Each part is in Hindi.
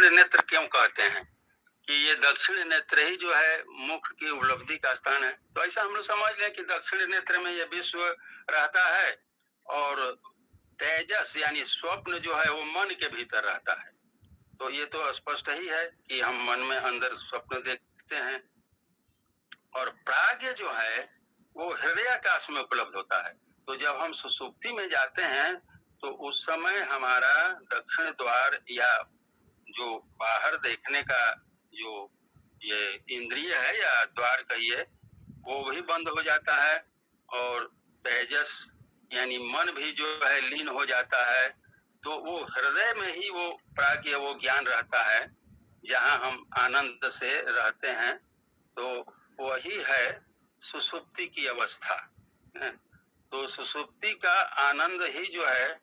दक्षिण नेत्र क्यों कहते हैं कि ये दक्षिण नेत्र ही जो है मुख की उपलब्धि का स्थान है। तो ऐसा हम लोग समझ लें कि दक्षिण नेत्र में ये विश्व रहता है और तेजस यानी स्वप्न जो है वो मन के भीतर रहता है। तो ये तो स्पष्ट ही है कि हम मन में अंदर स्वप्न देखते हैं और प्राग्ञ जो है वो हृदयाकाश में उपलब्ध होता है। तो जब हम सुषुप्ति में जाते हैं तो उस समय हमारा दक्षिण द्वार या जो बाहर देखने का जो ये इंद्रिय है या द्वार कहिए वो भी बंद हो जाता है और तेजस यानी मन भी जो है लीन हो जाता है। तो वो हृदय में ही वो प्राज्ञ वो ज्ञान रहता है जहाँ हम आनंद से रहते हैं। तो वही है सुषुप्ति की अवस्था। तो सुषुप्ति का आनंद ही जो है,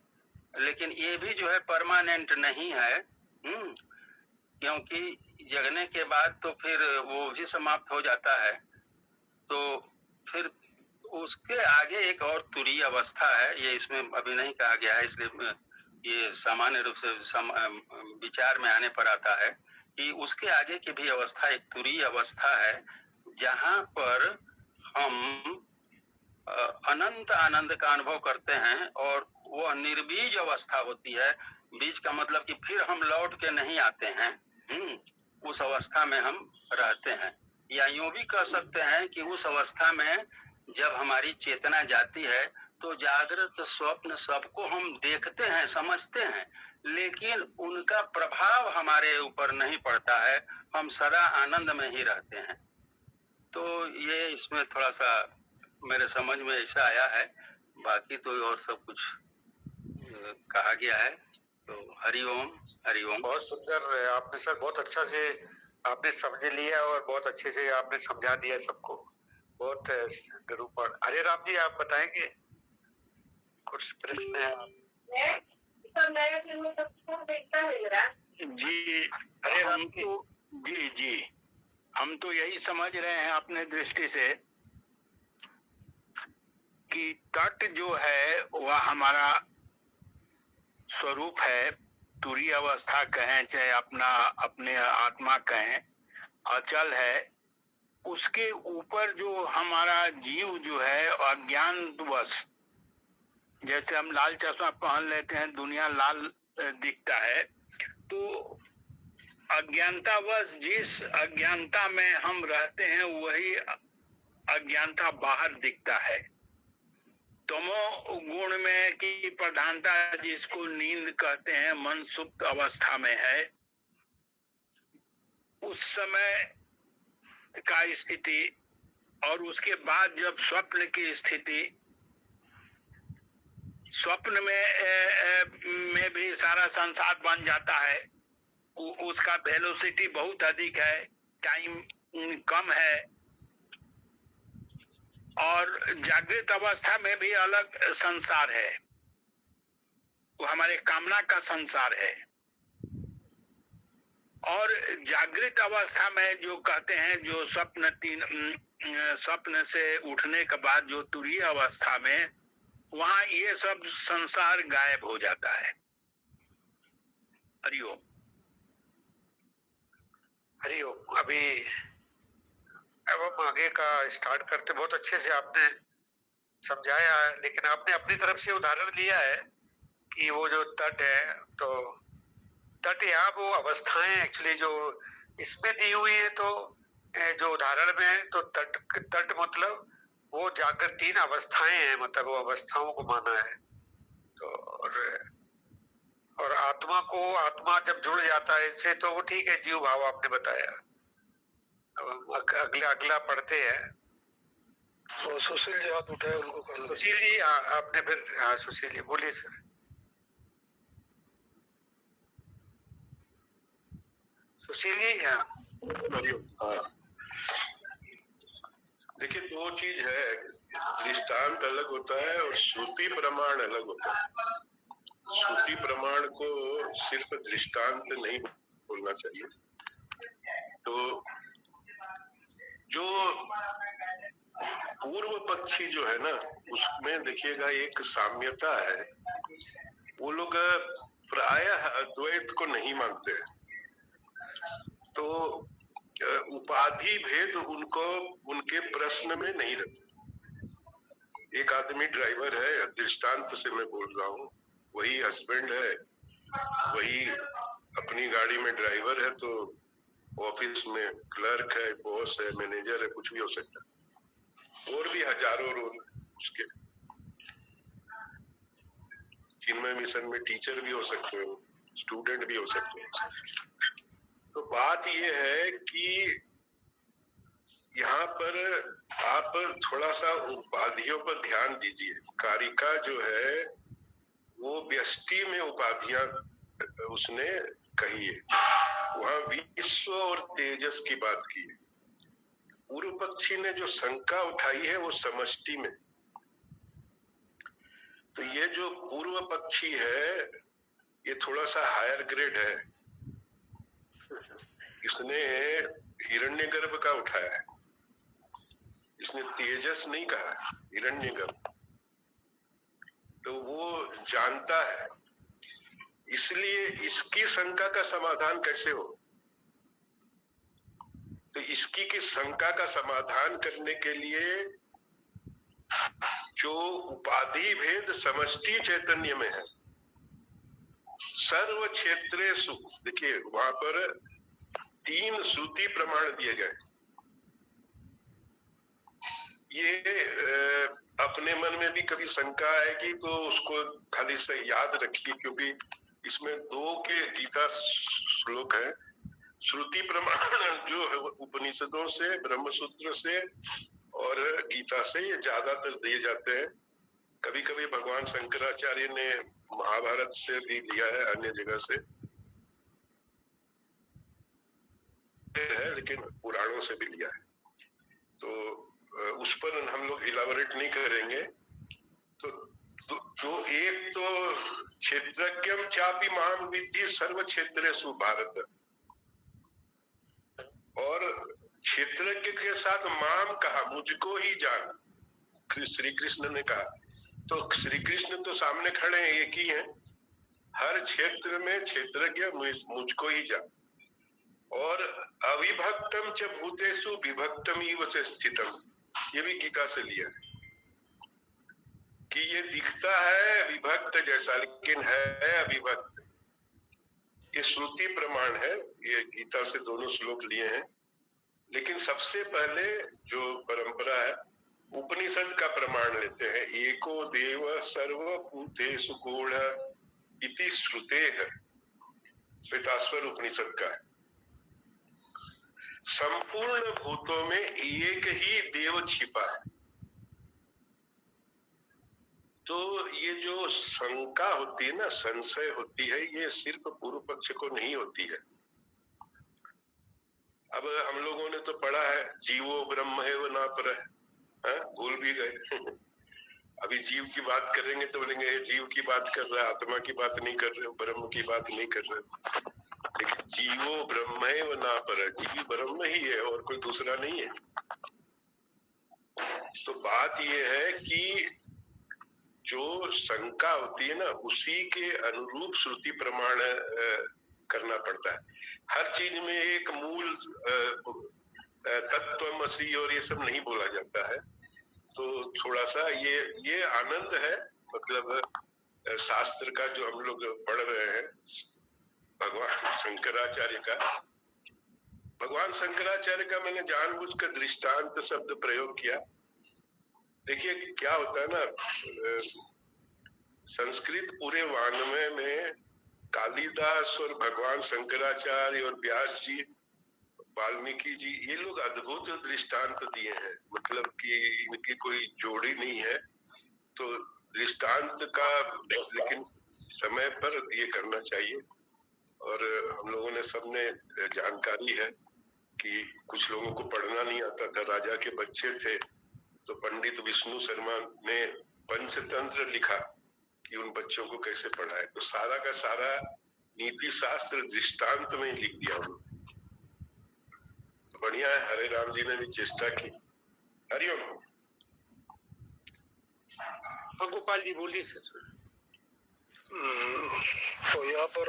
लेकिन ये भी जो है परमानेंट नहीं है, क्योंकि जगने के बाद तो फिर वो भी समाप्त हो जाता है। तो फिर उसके आगे एक और तुरीय अवस्था है, ये इसमें अभी नहीं कहा गया है, इसलिए ये सामान्य रूप से विचार में आने पर आता है कि उसके आगे की भी अवस्था एक तुरीय अवस्था है जहाँ पर हम अनंत आनंद का अनुभव करते हैं और वह निर्बीज अवस्था होती है। बीज का मतलब कि फिर हम लौट के नहीं आते हैं, उस अवस्था में हम रहते हैं। या यूं भी कह सकते हैं कि उस अवस्था में जब हमारी चेतना जाती है तो जागृत स्वप्न सबको हम देखते हैं, समझते हैं, लेकिन उनका प्रभाव हमारे ऊपर नहीं पड़ता है, हम सदा आनंद में ही रहते हैं। तो ये इसमें थोड़ा सा मेरे समझ में ऐसा आया है, बाकी तो और सब कुछ कहा गया है। तो हरिओम हरिओम। बहुत सुंदर आपने सर, बहुत अच्छा से आपने समझ लिया और बहुत अच्छे से आपने समझा दिया सबको, बहुत निरूपण। हरे राम जी, आप बताएंगे कुछ प्रश्न है? जी हम तो जी हम तो यही समझ रहे हैं अपने दृष्टि से कि तट जो है वह हमारा स्वरूप है, तुरीय अवस्था कहें चाहे अपने आत्मा कहें, अचल है। उसके ऊपर जो हमारा जीव जो है अज्ञानवश, जैसे हम लाल चश्मा पहन लेते हैं, दुनिया लाल दिखता है, तो अज्ञानतावश जिस अज्ञानता में हम रहते हैं वही अज्ञानता बाहर दिखता है। तमो गुण में की प्रधानता जिसको नींद कहते हैं, मन सुप्त अवस्था में है, उस समय का स्थिति और उसके बाद जब स्वप्न की स्थिति, स्वप्न में भी सारा संसार बन जाता है, उसका वेलोसिटी बहुत अधिक है, टाइम कम है, और जागृत अवस्था में भी अलग संसार है, वो हमारे कामना का संसार है। और जागृत अवस्था में जो कहते हैं, जो स्वप्न से उठने के बाद जो तुरीय अवस्था में, वहां ये सब संसार गायब हो जाता है। हरिओम हरिओम। अभी अब हम आगे का स्टार्ट करते, बहुत अच्छे से आपने समझाया है, लेकिन आपने अपनी तरफ से उदाहरण लिया है कि वो जो तट है, तो तट या वो अवस्थाएं एक्चुअली जो इसमें दी हुई है, तो जो उदाहरण में है, तो तट मतलब वो जागृत 3 अवस्थाएं हैं, मतलब वो अवस्थाओं को माना है। तो और आत्मा को, आत्मा जब जुड़ जाता है इससे, तो वो ठीक है, जीव भाव आपने बताया। अब अगला पढ़ते हैं। तो सुशील जी हाथ उठाए, उनको कहना। सुशील जी आपने फिर, हाँ सुशील जी बोलिए सर। सुशील जी। देखिए, 2 चीज है, दृष्टांत अलग होता है और श्रुति प्रमाण अलग होता है। श्रुति प्रमाण को सिर्फ दृष्टांत नहीं बोलना चाहिए। तो जो पूर्व पक्षी जो है ना, उसमें देखिएगा एक साम्यता है। वो लोग प्रायः अद्वैत को नहीं मानते हैं, उपाधि भेद उनको उनके प्रश्न में नहीं रखते। एक आदमी ड्राइवर है, दृष्टांत से मैं बोल रहा हूँ, वही हस्बैंड है, वही अपनी गाड़ी में ड्राइवर है, तो ऑफिस में क्लर्क है, बॉस है, मैनेजर है, कुछ भी हो सकता है। और भी हजारों रोल उसके। चिन्मय मिशन में टीचर भी हो सकते हैं, स्टूडेंट भी हो सकते हैं। तो बात ये है कि यहाँ पर आप थोड़ा सा उपाधियों पर ध्यान दीजिए। कारिका जो है वो व्यष्टि में उपाधियां उसने कही है, वहां विश्व और तेजस की बात की है। पूर्व पक्षी ने जो शंका उठाई है वो समष्टि में। तो ये जो पूर्व पक्षी है ये थोड़ा सा हायर ग्रेड है, इसने हिरण्यगर्भ का उठाया है, इसने तेजस नहीं कहा, हिरण्यगर्भ। तो वो जानता है, इसलिए इसकी शंका का समाधान कैसे हो। तो इसकी की शंका का समाधान करने के लिए जो उपाधि भेद समष्टि चैतन्य में है, सर्व क्षेत्रेषु, देखिए वहां पर 3 श्रुति प्रमाण दिए गए। ये अपने मन में भी कभी शंका आएगी तो उसको खाली से याद रखिए, क्योंकि इसमें 2 के गीता श्लोक है। श्रुति प्रमाण जो है उपनिषदों से, ब्रह्मसूत्र से और गीता से ये ज्यादातर दिए जाते हैं। कभी कभी भगवान शंकराचार्य ने महाभारत से भी लिया है, अन्य जगह से है, लेकिन पुराणों से भी लिया है। तो उस पर हम लोग इलाबोरेट नहीं करेंगे। तो एक तो क्षेत्रज्ञम चापि माम विद्धि सर्व क्षेत्रेषु भारत, और क्षेत्रज्ञ के साथ माम कहा, मुझको ही जान, श्री कृष्ण ने कहा। तो श्री कृष्ण तो सामने खड़े हैं, एक ही है, हर क्षेत्र में क्षेत्रज्ञ मुझको ही जान। और अविभक्तम च भूतेषु विभक्तम इव च स्थितम, ये भी गीता से लिया है कि ये दिखता है विभक्त जैसा लेकिन है अविभक्त। ये श्रुति प्रमाण है, ये गीता से दोनों श्लोक लिए हैं। लेकिन सबसे पहले जो परंपरा है उपनिषद का प्रमाण लेते हैं। एको देव सर्वभूतेषु गूढ़ इति श्रुतेः, श्वेताश्वर उपनिषद का है। संपूर्ण भूतों में एक ही देव छिपा है। तो ये जो शंका होती है ना, संशय होती है, ये सिर्फ पूर्व पक्ष को नहीं होती है। अब हम लोगों ने तो पढ़ा है जीवो ब्रह्म है वो ना पर है, भूल भी गए। अभी जीव की बात करेंगे तो बोलेंगे ये जीव की बात कर रहा है, आत्मा की बात नहीं कर रहे हो, ब्रह्म की बात नहीं कर रहे हो। लेकिन जीवो ब्रह्म है वो ना पर, जीव ब्रह्म ही है और कोई दूसरा नहीं है। तो बात ये है कि जो शंका होती है ना, उसी के अनुरूप श्रुति प्रमाण करना पड़ता है। हर चीज में एक मूल तत्वमसि और ये सब नहीं बोला जाता है। तो थोड़ा सा ये आनंद है, मतलब शास्त्र का जो हम लोग पढ़ रहे हैं भगवान शंकराचार्य का। भगवान शंकराचार्य का मैंने जानबूझकर दृष्टांत शब्द प्रयोग किया। देखिए क्या होता है ना, संस्कृत पूरे वाङ्मय में कालिदास और भगवान शंकराचार्य और व्यास जी, वाल्मीकि जी, ये लोग अद्भुत दृष्टांत दिए हैं, मतलब कि इनकी कोई जोड़ी नहीं है। तो दृष्टांत का लेकिन समय पर ये करना चाहिए। और हम लोगों ने सबने जानकारी है कि कुछ लोगों को पढ़ना नहीं आता था, राजा के बच्चे थे, तो पंडित विष्णु शर्मा ने पंचतंत्र लिखा कि उन बच्चों को कैसे पढ़ाए। तो सारा का सारा नीति शास्त्र दृष्टांत में ही लिख दिया उन्होंने। तो बढ़िया है, हरे राम जी ने भी चेष्टा की। हरिओम। हाँ गोपाल जी बोलिए सर। तो यहाँ पर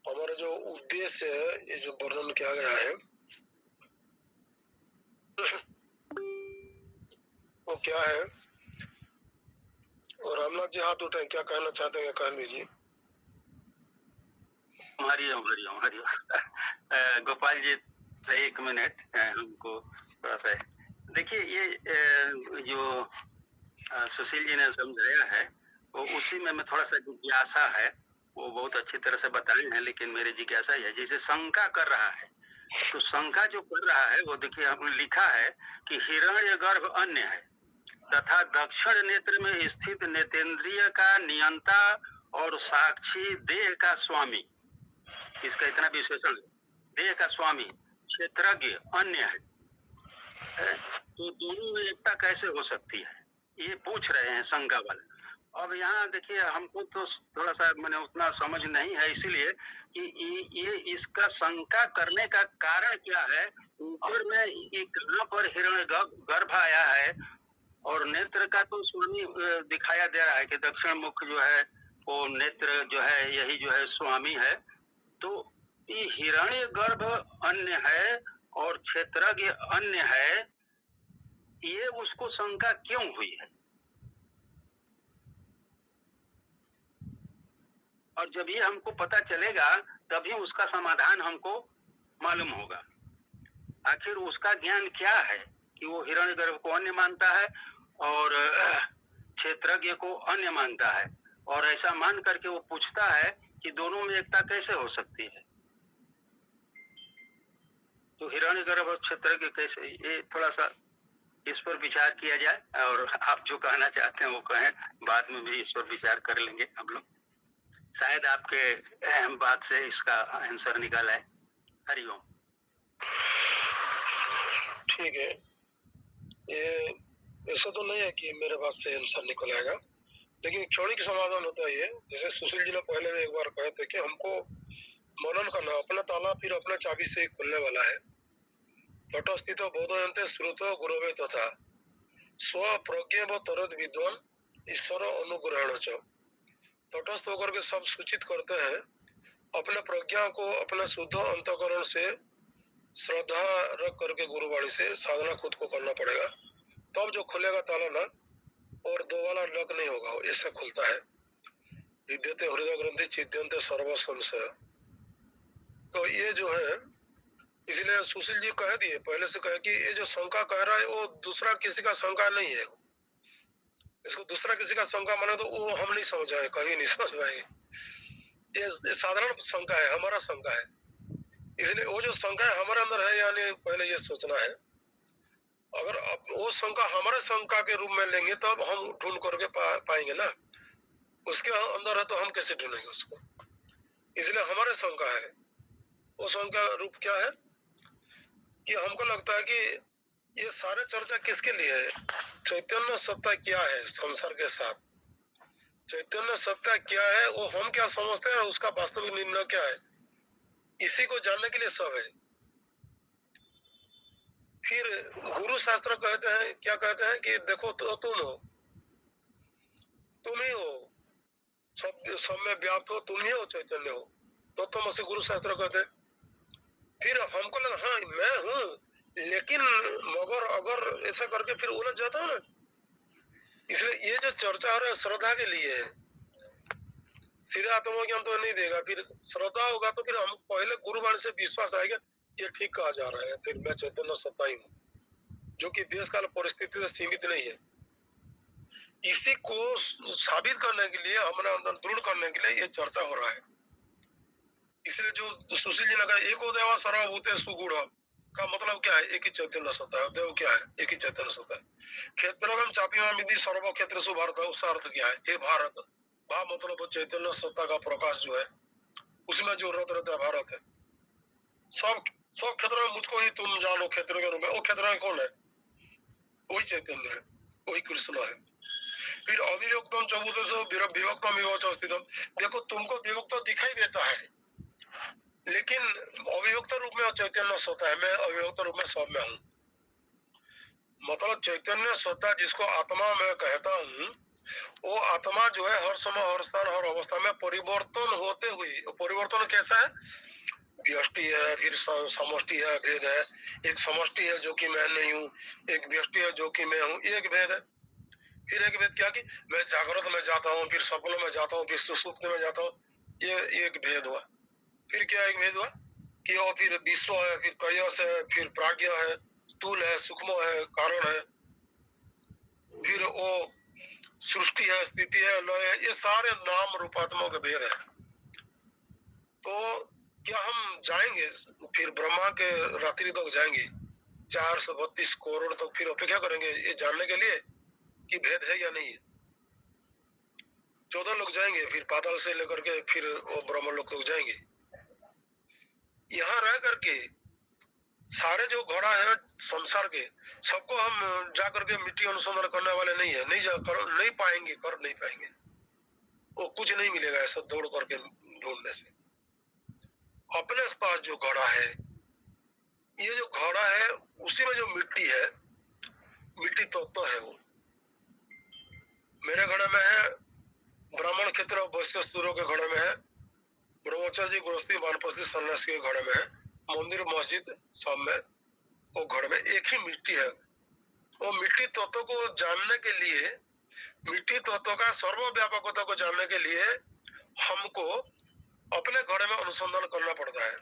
हमारा जो उद्देश्य है, ये जो वर्णन किया गया है वो क्या है? और रामनाथ जी हाथ उठाए, क्या कहना चाहते हैं कह लीजिए। हरिओम हरिओम हरिओम। गोपाल जी एक मिनट, हमको थोड़ा सा देखिए, ये जो सुशील जी ने समझाया है वो उसी में मैं थोड़ा सा जिज्ञासा है, वो बहुत अच्छी तरह से बताए हैं, लेकिन मेरी जिज्ञासा है जैसे शंका कर रहा है, तो शंका जो कर रहा है वो देखिए हमने लिखा है कि हिरण्य गर्भ अन्य है तथा दक्षिण नेत्र में स्थित नेतेंद्रिय का नियंता और साक्षी देह का स्वामी, इसका इतना विशेषण, देह का स्वामी क्षेत्रज्ञ अन्य है, तो दोनों में एकता कैसे हो सकती है, ये पूछ रहे हैं शंका वाले। अब यहाँ देखिए हमको तो थोड़ा सा मैंने उतना समझ नहीं है, इसीलिए कि ये इसका शंका करने का कारण क्या है, ऊपर में ये कहाँ पर हिरण्य गर्भ आया है और नेत्र का तो स्वामी दिखाया दे रहा है कि दक्षिण मुख जो है वो नेत्र जो है यही जो है स्वामी है, तो ये हिरण्य गर्भ अन्य है और क्षेत्रज्ञ अन्य है, ये उसको शंका क्यों हुई है? और जब ये हमको पता चलेगा तभी उसका समाधान हमको मालूम होगा। आखिर उसका ज्ञान क्या है कि वो हिरण्यगर्भ को अन्य मानता है और क्षेत्रज्ञ को अन्य मानता है, और ऐसा मान करके वो पूछता है कि दोनों में एकता कैसे हो सकती है, तो हिरण्यगर्भ और क्षेत्रज्ञ कैसे, ये थोड़ा सा इस पर विचार किया जाए, और आप जो कहना चाहते हैं वो कहें, बाद में भी इस पर विचार कर लेंगे हम लोग, शायद आपके अहम बात से इसका आंसर निकल आए। हरिओम। ठीक है, ये ऐसा तो नहीं है कि मेरे पास से आंसर निकल आएगा, लेकिन क्षणिक समाधान होता है ये। जैसे सुशील जी ने पहले भी एक बार कहे थे कि हमको मनन करना, अपना ताला फिर अपना चाबी से ही खुलने वाला है। तटस्थित बोधयन्ते श्रुतो गुरवे तथा स्व प्रज्ञ व तरद विद्वान ईश्वर अनुग्रहण च। तटस्थ होकर के सब सूचित करते हैं, अपने प्रज्ञा को अपने शुद्ध अंतःकरण से श्रद्धा रख करके गुरुवाणी से साधना खुद को करना पड़ेगा, तब जो खुलेगा ताला ना, और दो वाला लक नहीं होगा, ऐसे खुलता है। विद्यते हृदय ग्रंथि छिद्यन्ते सर्व संशय। तो ये जो है, इसलिए सुशील जी कह दिए पहले से, कहे कि ये जो शंका कह रहा है वो दूसरा किसी का शंका नहीं है, इसको दूसरा किसी का शंका माने तो वो हम नहीं समझ आए, कभी नहीं समझ पाएंगे। ये साधारण शंका है, हमारा शंका है, इसलिए वो जो शंका है हमारे अंदर है, यानी पहले ये सोचना है। अगर वो शंका हमारे शंका के रूप में लेंगे तब हम ढूंढ करके पाएंगे ना, उसके अंदर है तो हम कैसे ढूंढेंगे उसको, इसलिए हमारे शंका है। वो शंका रूप क्या है कि हमको लगता है कि ये सारे चर्चा किसके लिए है, चैतन्य सत्ता क्या है संसार के साथ, चैतन्य सत्ता क्या है, वो हम क्या समझते हैं, उसका वास्तविक निर्णय क्या है, इसी को जानने के लिए सब है। फिर गुरु शास्त्र कहते हैं, क्या कहते हैं कि देखो तो तुम हो, तुम ही हो, सब में व्याप्त हो, तुम ही हो, चैतन्य हो, तो तुम उसे गुरु शास्त्र कहते हैं। फिर हमको लगा हाँ मैं हूँ, लेकिन मगर अगर ऐसा करके फिर उलझ जाता है ना, इसलिए ये जो चर्चा हो रहा है श्रद्धा के लिए है, सीधा आत्मज्ञान तो नहीं देगा। फिर श्रद्धा होगा तो फिर हम पहले गुरुवाणी से विश्वास आएगा, ये ठीक कहा जा रहा है, फिर मैं चैतन्य सत्ता ही हूँ, जो कि देश काल परिस्थिति से सीमित नहीं है। इसी को साबित करने के लिए, हमारे अंदर दृढ़ करने के लिए ये चर्चा हो रहा है। इसलिए जो सुशील जी ने कहा एको देवा सर्वभूते सुगुण का मतलब क्या है, एक ही चैतन्य सत्ता है। देव क्या है, एक ही चैतन्य सत्ता है। क्षेत्रगम चापिमा विधि सर्व क्षेत्र भारत, उसका अर्थ क्या है, हे भारत, भा मतलब चैतन्य सत्ता का प्रकाश जो है, उसमें जो रत रहता है भारत है। सब क्षेत्र में मुझको ही तुम जानो क्षेत्र के रूप में, वो क्षेत्र में कौन है, वही चैतन्य है, वही कृष्ण है। फिर अविभक्तम चौबुदेशो विभक्तम विवच स्थितम, देखो तुमको विभक्त दिखाई देता है, लेकिन अविभक्त रूप में चैतन्य सत्ता है, मैं अविभक्त रूप में सब में हूँ। मतलब चैतन्य सत्ता जिसको आत्मा मैं कहता हूँ, वो आत्मा जो है हर समय, हर स्थान, हर अवस्था में परिवर्तन होते हुए, परिवर्तन कैसा है? व्यष्टि है, फिर समष्टि है, भेद है। एक समष्टि है जो कि मैं नहीं हूँ, एक व्यष्टि है जो कि मैं हूँ, एक भेद है। फिर एक भेद क्या कि मैं जागृत में जाता हूँ, फिर सपनों में जाता हूँ, फिर सुसुप्ति में जाता हूँ, ये एक भेद हुआ। फिर क्या एक भेद हुआ कि वो फिर विश्व है, फिर कैयस है, फिर प्राज्ञ है, स्थूल है, सूक्ष्म है, कारण है, फिर वो सृष्टि है, स्थिति है, लय है, ये सारे नाम रूपात्मक के भेद है। तो क्या हम जाएंगे फिर ब्रह्मा के रात्रि तक जाएंगे 432 करोड़ तक, फिर अपेक्षा करेंगे ये जानने के लिए कि भेद है या नहीं है? 14 लोग जाएंगे, फिर पाताल से लेकर के फिर वो ब्रह्म लोग तक जाएंगे। यहाँ रह करके सारे जो घोड़ा है संसार के, सबको हम जा करके मिट्टी अनुसंधान करने वाले नहीं है, नहीं पाएंगे, कर नहीं पाएंगे। वो कुछ नहीं मिलेगा ऐसा दौड़ करके ढूंढने से। अपने पास जो घोड़ा है, ये जो घोड़ा है उसी में जो मिट्टी है, मिट्टी तत्व है वो मेरे घड़े में है, ब्राह्मण क्षेत्र वैश्य सूर्यों के घड़े में है, ब्रह्मचारी गृहस्थी वानप्रस्थी सन्यासी के घड़े में है, मंदिर मस्जिद सब में वो घड़े में एक ही मिट्टी है। वो मिट्टी तत्व को जानने के लिए, मिट्टी तत्व का सर्वव्यापकता को जानने के लिए हमको अपने घड़े में अनुसंधान करना पड़ता है।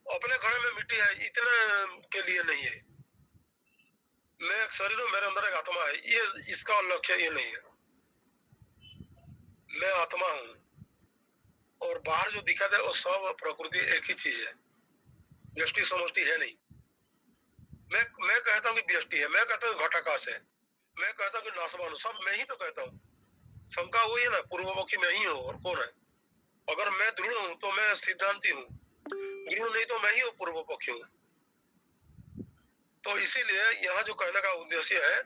अपने घड़े में मिट्टी है इतने के लिए नहीं है। मैं एक शरीर हूँ, मेरे अंदर एक आत्मा है, ये इसका लक्ष्य ये नहीं है। मैं आत्मा हूँ और बाहर जो दिखाता है वो सब प्रकृति एक ही चीज है, व्यष्टि समष्टि है नहीं। मैं कहता हूँ कि व्यष्टि है, मैं कहता हूँ घटाकाश है, मैं कहता हूँ कि नासवान, सब मैं ही तो कहता हूँ। शंका वही है ना, पूर्वपक्षी मैं ही हूँ और कौन है? अगर मैं दृढ़ हूँ तो मैं सिद्धांति हूँ, दृढ़ नहीं तो मैं ही पूर्व पक्षी हूँ। तो इसीलिए यहाँ जो कहने का उद्देश्य है,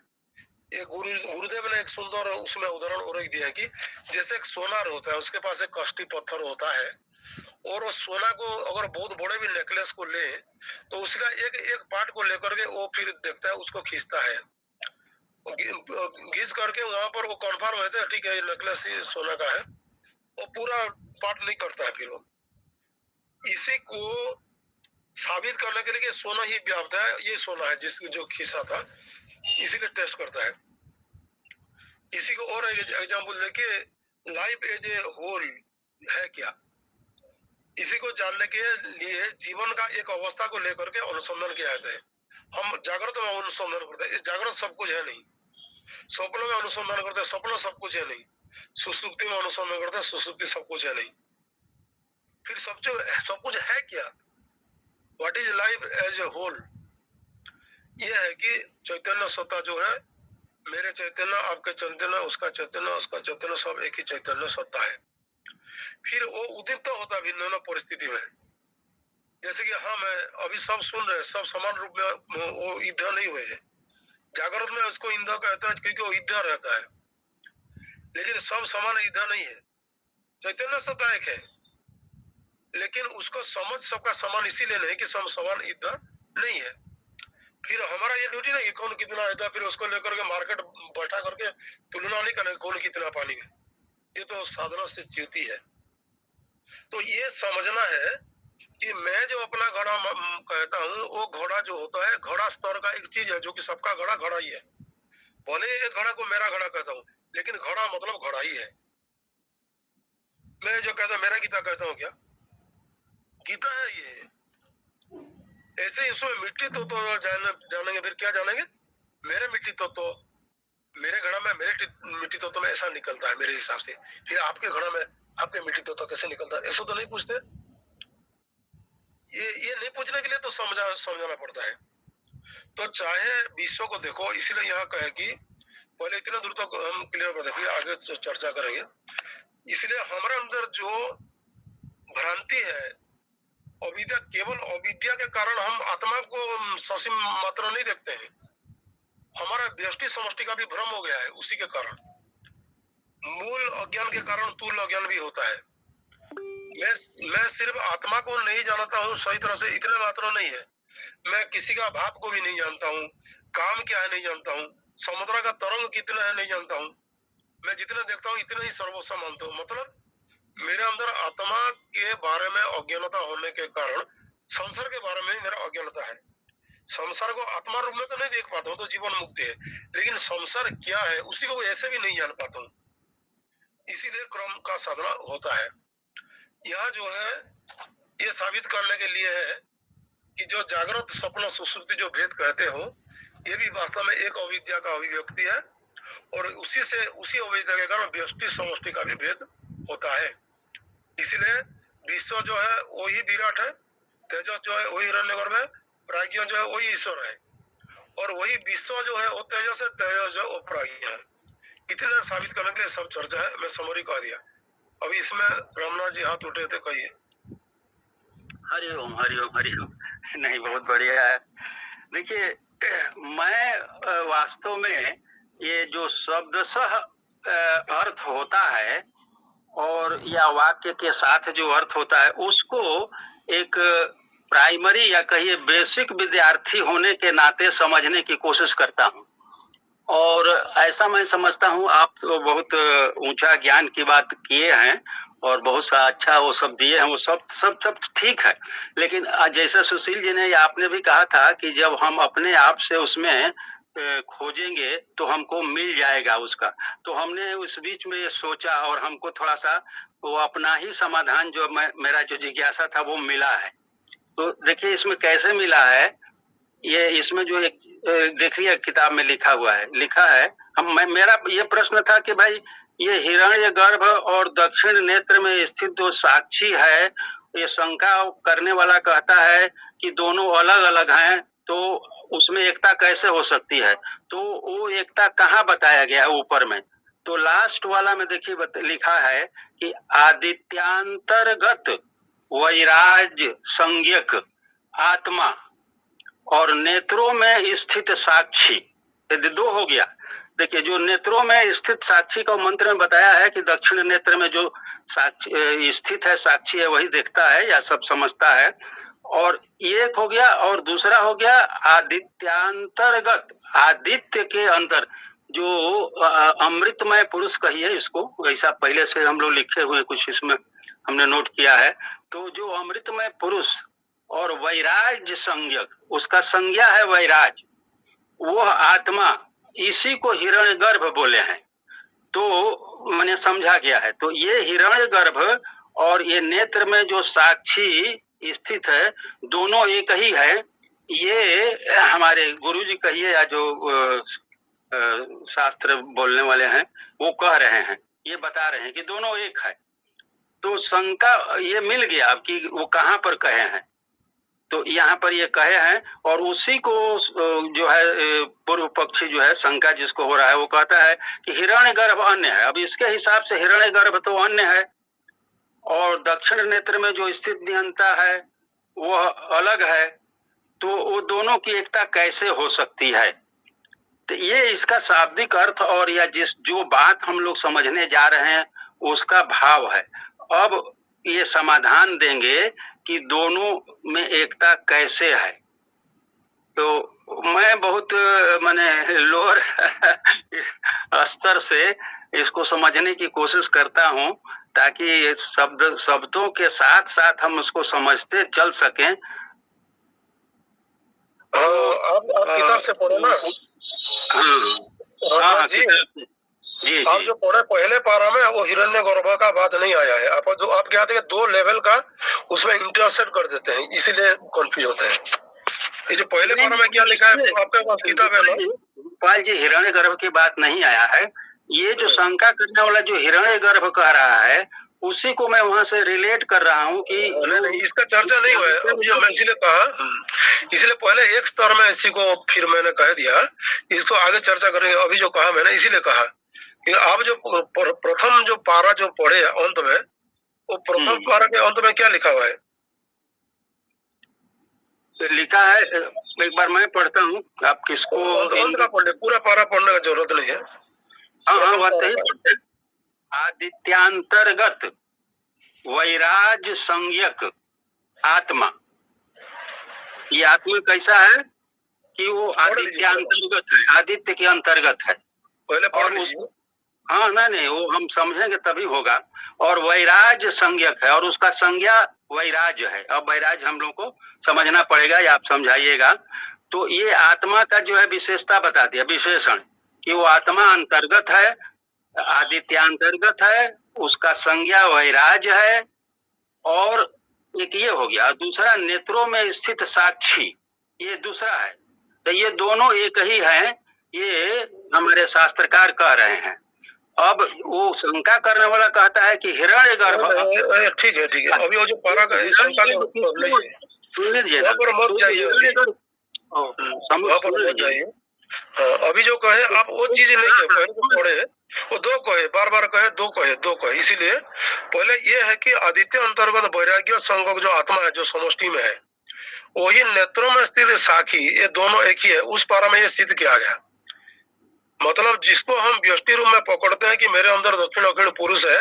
ये गुरुदेव ने एक सुंदर उसमें उदाहरण और दिया है कि जैसे एक सोनार होता है, उसके पास एक कष्टी पत्थर होता है, और उस सोना को अगर बहुत बड़े भी नेकलेस को ले तो उसका एक एक पार्ट को लेकर के वो फिर देखता है, उसको खींचता है, घिस करके वहां पर वो कन्फर्म होता है ठीक है ये नेकलेस ही सोना का है, वो पूरा पार्ट नहीं करता है। फिर वो इसी को साबित करने के लिए कि सोना ही व्याप्त है, ये सोना है जिसको जो खींचा था, इसी का टेस्ट करता है। इसी को और एग्जाम्पल देखिए, लाइफ एज ए होल है क्या, इसी को जानने के लिए जीवन का एक अवस्था को लेकर के अनुसंधान किया जाता है। हम जागृत में अनुसंधान करते हैं, जागृत सब कुछ है नहीं, स्वप्न में अनुसंधान करते हैं, स्वप्न सब कुछ है नहीं, सुसुप्ति में अनुसंधान करते हैं, सुसुप्ति सब कुछ है नहीं। फिर सब कुछ है क्या? What is life as a whole? ये है कि चैतन्य सत्ता जो है, मेरे चैतन्य, आपके चैतन्य, उसका चैतन्य सब एक ही चैतन्य सत्ता है। फिर वो उद्दीप्त होता है भिन्न परिस्थिति में, जैसे कि हाँ मैं अभी सब सुन रहे, सब समान रूप में वो ईंधन नहीं हुए हैं। जागृत में उसको ईंधन कहते हैं क्योंकि वो ईंधन रहता है, लेकिन सब समान ईंधन नहीं है। चैतन्य सत्ता एक है, लेकिन उसको समझ सबका समान इसीलिए नहीं कि सब समान ईंधन नहीं है। फिर हमारा ये ड्यूटी नहीं कि कौन कितना है, फिर उसको लेकर के मार्केट बैठा करके तुलना नहीं करना कौन कितना पानी में, ये तो साधना से च्युति है। तो ये समझना है कि मैं जो अपना घोड़ा कहता हूँ, वो घोड़ा जो होता है, घोड़ा स्तर का एक चीज है जो कि सबका घोड़ा ही है। भले एक घोड़ा को मेरा घोड़ा कहता हूँ, लेकिन घोड़ा मतलब घोड़ा ही है। मैं जो कहता मेरा गीता कहता हूँ, क्या गीता है ये? ऐसे इसमें मिट्टी तो जानेंगे, फिर क्या जानेंगे? मेरे मिट्टी तो मेरे घड़ा में, मेरे मिट्टी तो में ऐसा निकलता है मेरे हिसाब से, फिर आपके घड़ा में आपके मिट्टी तो कैसे निकलता है? ऐसा तो नहीं पूछते। ये नहीं पूछने के लिए तो समझाना पड़ता है। तो चाहे विश्व को देखो, इसलिए यहाँ कहे कि पहले इतना दूर तक हम क्लियर कर देंगे, आगे तो चर्चा करेंगे। इसलिए हमारे अंदर जो भ्रांति है, अविद्या, केवल अविद्या के कारण हम आत्मा को ससीम मात्र नहीं देखते हैं। हमारा व्यष्टि समष्टि का भी भ्रम हो गया है, उसी के कारण मूल अज्ञान के कारण तूल अज्ञान भी होता है। मैं सिर्फ आत्मा को नहीं जानता हूँ सही तरह से, इतने मात्र नहीं है, मैं किसी का भाव को भी नहीं जानता हूँ, काम क्या है नहीं जानता हूँ, समुद्र का तरंग कितना है नहीं जानता हूँ, मैं जितना देखता हूँ इतना ही सर्वस्व मानता हूँ। मतलब मेरे अंदर आत्मा के बारे में अज्ञानता होने के कारण संसार के बारे में मेरा अज्ञानता है। संसार को आत्मा रूप में तो नहीं देख पाता हूँ, तो जीवन मुक्ति है, लेकिन संसार क्या है उसी को ऐसे भी नहीं जान पाता हूँ। इसीलिए क्रम का साधना होता है। यह जो है ये साबित करने के लिए है कि जो जागृत स्वप्न सुषुप्ति जो भेद कहते हो, ये भी वास्तव में एक अविद्या का अभिव्यक्ति है, और उसी से उसी अविद्या के कारण व्यष्टि समष्टि का भी भेद होता है। इसलिए विश्व जो है वही विराट है, तेजस जो है वही हिरण्यगर्भ है, प्राज्ञ जो है वही ईश्वर है, और वही विश्व जो है वो तेजस है, तेजस जो है वो प्राज्ञ है। इतना साबित करने के लिए सब चर्चा है, मैं समरी कह दिया। अभी इसमें रमनाथ जी हाथ उठे थे, कहिए। हरिओम हरिओम हरिओम। नहीं, बहुत बढ़िया है। देखिए, मैं वास्तव में ये जो शब्दशः अर्थ होता है और या वाक्य के साथ जो अर्थ होता है उसको एक प्राइमरी या कहिए बेसिक विद्यार्थी होने के नाते समझने की कोशिश करता हूँ। और ऐसा मैं समझता हूँ, आप तो बहुत ऊंचा ज्ञान की बात किए हैं और बहुत सा अच्छा वो सब दिए हैं, वो सब ठीक है। लेकिन जैसा सुशील जी ने आपने भी कहा था कि जब हम अपने आप से उसमें खोजेंगे तो हमको मिल जाएगा उसका, तो हमने उस बीच में ये सोचा और हमको थोड़ा सा वो अपना ही समाधान जो मेरा जो जिज्ञासा था वो मिला है। तो देखिए इसमें कैसे मिला है, ये इसमें जो एक देखिए किताब में लिखा है मेरा ये प्रश्न था कि भाई ये हिरण्यगर्भ और दक्षिण नेत्र में स्थित जो साक्षी है, ये शंका करने वाला कहता है कि दोनों अलग अलग हैं, तो उसमें एकता कैसे हो सकती है? तो वो एकता कहाँ बताया गया है ऊपर में? तो लास्ट वाला में देखिए लिखा है कि आदित्यांतर्गत वैराज संज्ञक आत्मा और नेत्रों में स्थित साक्षी, यदि दो हो गया। देखिए जो नेत्रों में स्थित साक्षी का मंत्र में बताया है कि दक्षिण नेत्र में जो साक्षी स्थित है, साक्षी है, वही देखता है या सब समझता है, और एक हो गया। और दूसरा हो गया आदित्यांतर्गत, आदित्य के अंदर जो अमृतमय पुरुष कहिए इसको, वैसा पहले से हम लोग लिखे हुए कुछ इसमें हमने नोट किया है। तो जो अमृतमय पुरुष और वैराज संज्ञक, उसका संज्ञा है वैराज, वो आत्मा, इसी को हिरण्यगर्भ बोले हैं। तो मैंने समझा गया है। तो ये हिरण्यगर्भ और ये नेत्र में जो साक्षी स्थित है, दोनों एक ही है। ये हमारे गुरुजी कहिए या जो शास्त्र बोलने वाले हैं वो कह रहे हैं, ये बता रहे हैं कि दोनों एक है। तो शंका ये मिल गया अब कि वो कहाँ पर कहे हैं, तो यहाँ पर ये कहे हैं। और उसी को जो है पूर्व पक्षी जो है शंका जिसको हो रहा है, वो कहता है कि हिरण्यगर्भ अन्य है। अब इसके हिसाब से हिरण्यगर्भ तो अन्य है और दक्षिण नेत्र में जो स्थित नियंता है वो अलग है, तो वो दोनों की एकता कैसे हो सकती है? तो ये इसका शाब्दिक अर्थ और या जो बात हम लोग समझने जा रहे हैं उसका भाव है। अब ये समाधान देंगे कि दोनों में एकता कैसे है। तो मैं बहुत माने लोअर स्तर से इसको समझने की कोशिश करता हूँ, ताकि शब्दों के साथ साथ हम उसको समझते चल सकें। आप किताब से पढ़ो ना। हाँ जी, जी आप जो पढ़े पहले पारा में वो हिरण्यगर्भ का बात नहीं आया है। आप क्या थे दो लेवल का उसमें इंटरसेट कर देते हैं, इसीलिए कंफ्यूज होते हैं। ये जो पहले पारा में क्या लिखा है आपके पास किताब है ना? गोपाल जी, हिरण्यगर्भ की बात नहीं आया है। ये जो शंका करने वाला जो हिरण्यगर्भ कह रहा है उसी को मैं वहां से रिलेट कर रहा हूँ कि नहीं, इसका चर्चा नहीं हुआ है। अभी जो मैं इसलिए कहा, इसलिए पहले एक स्तर में इसी को फिर मैंने कह दिया, इसको आगे चर्चा करेंगे। अभी जो कहा मैंने इसीलिए कहा कि आप जो प्रथम जो पारा जो पढ़े अंत में, वो प्रथम पारा के अंत में क्या लिखा हुआ है? लिखा है, एक बार मैं पढ़ता हूँ, आप किसको अंत का पढ़ने, पूरा पारा पढ़ने की जरूरत नहीं है। हाँ बात ही। आदित्यांतर्गत वैराज संज्ञक आत्मा, ये आत्मा कैसा है? कि वो आदित्य अंतर्गत है, आदित्य के अंतर्गत है। पहले और पढ़ उस लीजिए। हाँ नहीं वो हम समझेंगे तभी होगा। और वैराज संज्ञक है और उसका संज्ञा वैराज है। अब वैराज हम लोग को समझना पड़ेगा या आप समझाइएगा। तो ये आत्मा का जो है विशेषता बता दिया, विशेषण, कि वो आत्मा अंतर्गत है, आदित्यांतर्गत है, उसका संज्ञा वैराज है। और एक ये हो गया, दूसरा नेत्रों में स्थित साक्षी, ये दूसरा है। तो ये दोनों एक ही हैं, ये हमारे शास्त्रकार कह रहे हैं। अब वो शंका करने वाला कहता है कि हिरण्य गर्भ, ठीक है ठीक है, अभी वो जो पारा का शंका के सुन लीजिए वहाँ पर मत जाइए, वहाँ पर मत लीजिए। जाइए। अभी जो कहे आप वो चीज नहीं कहे, पहले तो पढ़े वो दो कहे, बार बार कहे दो कहे, इसीलिए पहले ये है कि आदित्य अंतर्गत वैराग्य संग जो आत्मा है जो समष्टि में है, वही नेत्रों में स्थित साखी, ये दोनों एक ही है। उस पारा में ये सिद्ध किया गया। मतलब जिसको हम व्यष्टि रूप में पकड़ते हैं कि मेरे अंदर दक्षिण अखिल पुरुष है,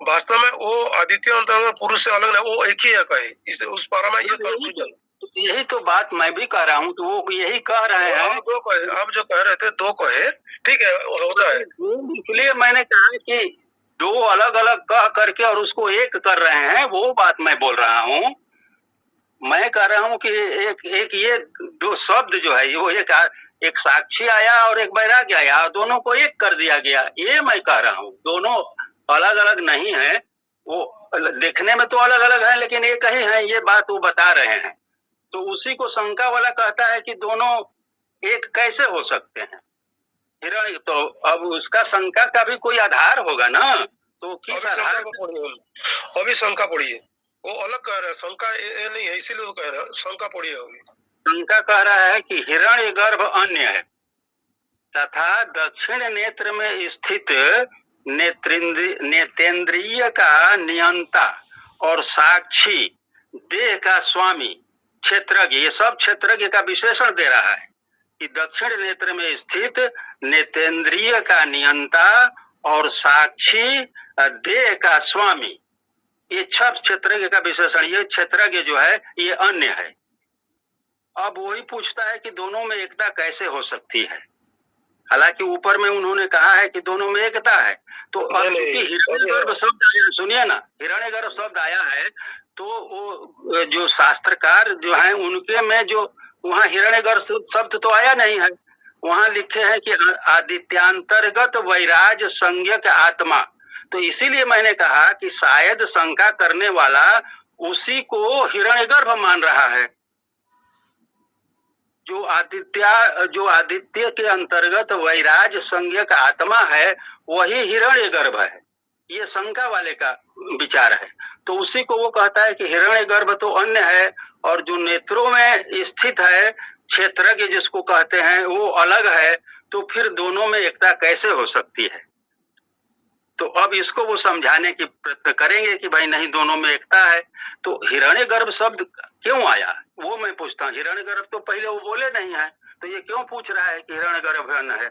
वास्तव में वो आदित्य अंतर्गत पुरुष से अलग नहीं, वो एक ही है कहे। इस उस पारा में ये यही तो बात मैं भी कह रहा हूँ, तो वो यही कह रहे हैं। दो कहे, आप जो कह रहे थे दो कहे, ठीक है होता है। इसलिए मैंने कहा कि दो अलग अलग कह करके और उसको एक कर रहे हैं, वो बात मैं बोल रहा हूँ। मैं कह रहा हूँ कि एक ये दो शब्द जो है वो एक साक्षी आया और एक वैराग्य आया, दोनों को एक कर दिया गया, ये मैं कह रहा हूँ। दोनों अलग अलग नहीं है, वो देखने में तो अलग अलग है लेकिन एक ही है, ये बात वो बता रहे हैं। तो उसी को शंका वाला कहता है कि दोनों एक कैसे हो सकते हैं हिरण्य। तो अब उसका शंका का भी कोई आधार होगा ना, तो किस आधार पर अभी शंका पढ़िए, वो अलग कह रहा है, शंका ये नहीं है, इसीलिए वो कह रहा है। शंका पढ़िए अभी। शंका कह रहा है कि हिरण्य गर्भ अन्य है तथा दक्षिण नेत्र में स्थित नेतेंद्रिय का नियंता और साक्षी देह का स्वामी क्षेत्रज्ञ, ये सब क्षेत्रज्ञ का विशेषण दे रहा है कि दक्षिण नेत्र में स्थित नेतेंद्रिय का नियंता और साक्षी देह का स्वामी, ये छह क्षेत्रज्ञ का विशेषण। ये क्षेत्रज्ञ जो है ये अन्य है। अब वही पूछता है कि दोनों में एकता कैसे हो सकती है। हालांकि ऊपर में उन्होंने कहा है कि दोनों में एकता है। तो अब क्योंकि हिरण्यगर्भ शब्द आया, सुनिए ना, हिरण्यगर्भ शब्द आया है, तो वो जो शास्त्रकार जो है उनके में जो वहाँ हिरण्यगर्भ शब्द तो आया नहीं है। वहाँ लिखे हैं कि आदित्यांतर्गत वैराज संज्ञक आत्मा। तो इसीलिए मैंने कहा कि शायद शंका करने वाला उसी को हिरण्यगर्भ मान रहा है। जो आदित्य के अंतर्गत वैराज संज्ञक आत्मा है वही हिरण्यगर्भ है, ये शंका वाले का विचार है। तो उसी को वो कहता है कि हिरण्यगर्भ तो अन्य है और जो नेत्रों में स्थित है क्षेत्रज्ञ जिसको कहते हैं वो अलग है। तो फिर दोनों में एकता कैसे हो सकती है। तो अब इसको वो समझाने की प्रयत्न करेंगे कि भाई नहीं, दोनों में एकता है। तो हिरण्यगर्भ शब्द क्यों आया वो मैं पूछता हूँ। हिरण्यगर्भ तो पहले वो बोले नहीं है, तो ये क्यों पूछ रहा है कि हिरण्यगर्भ है।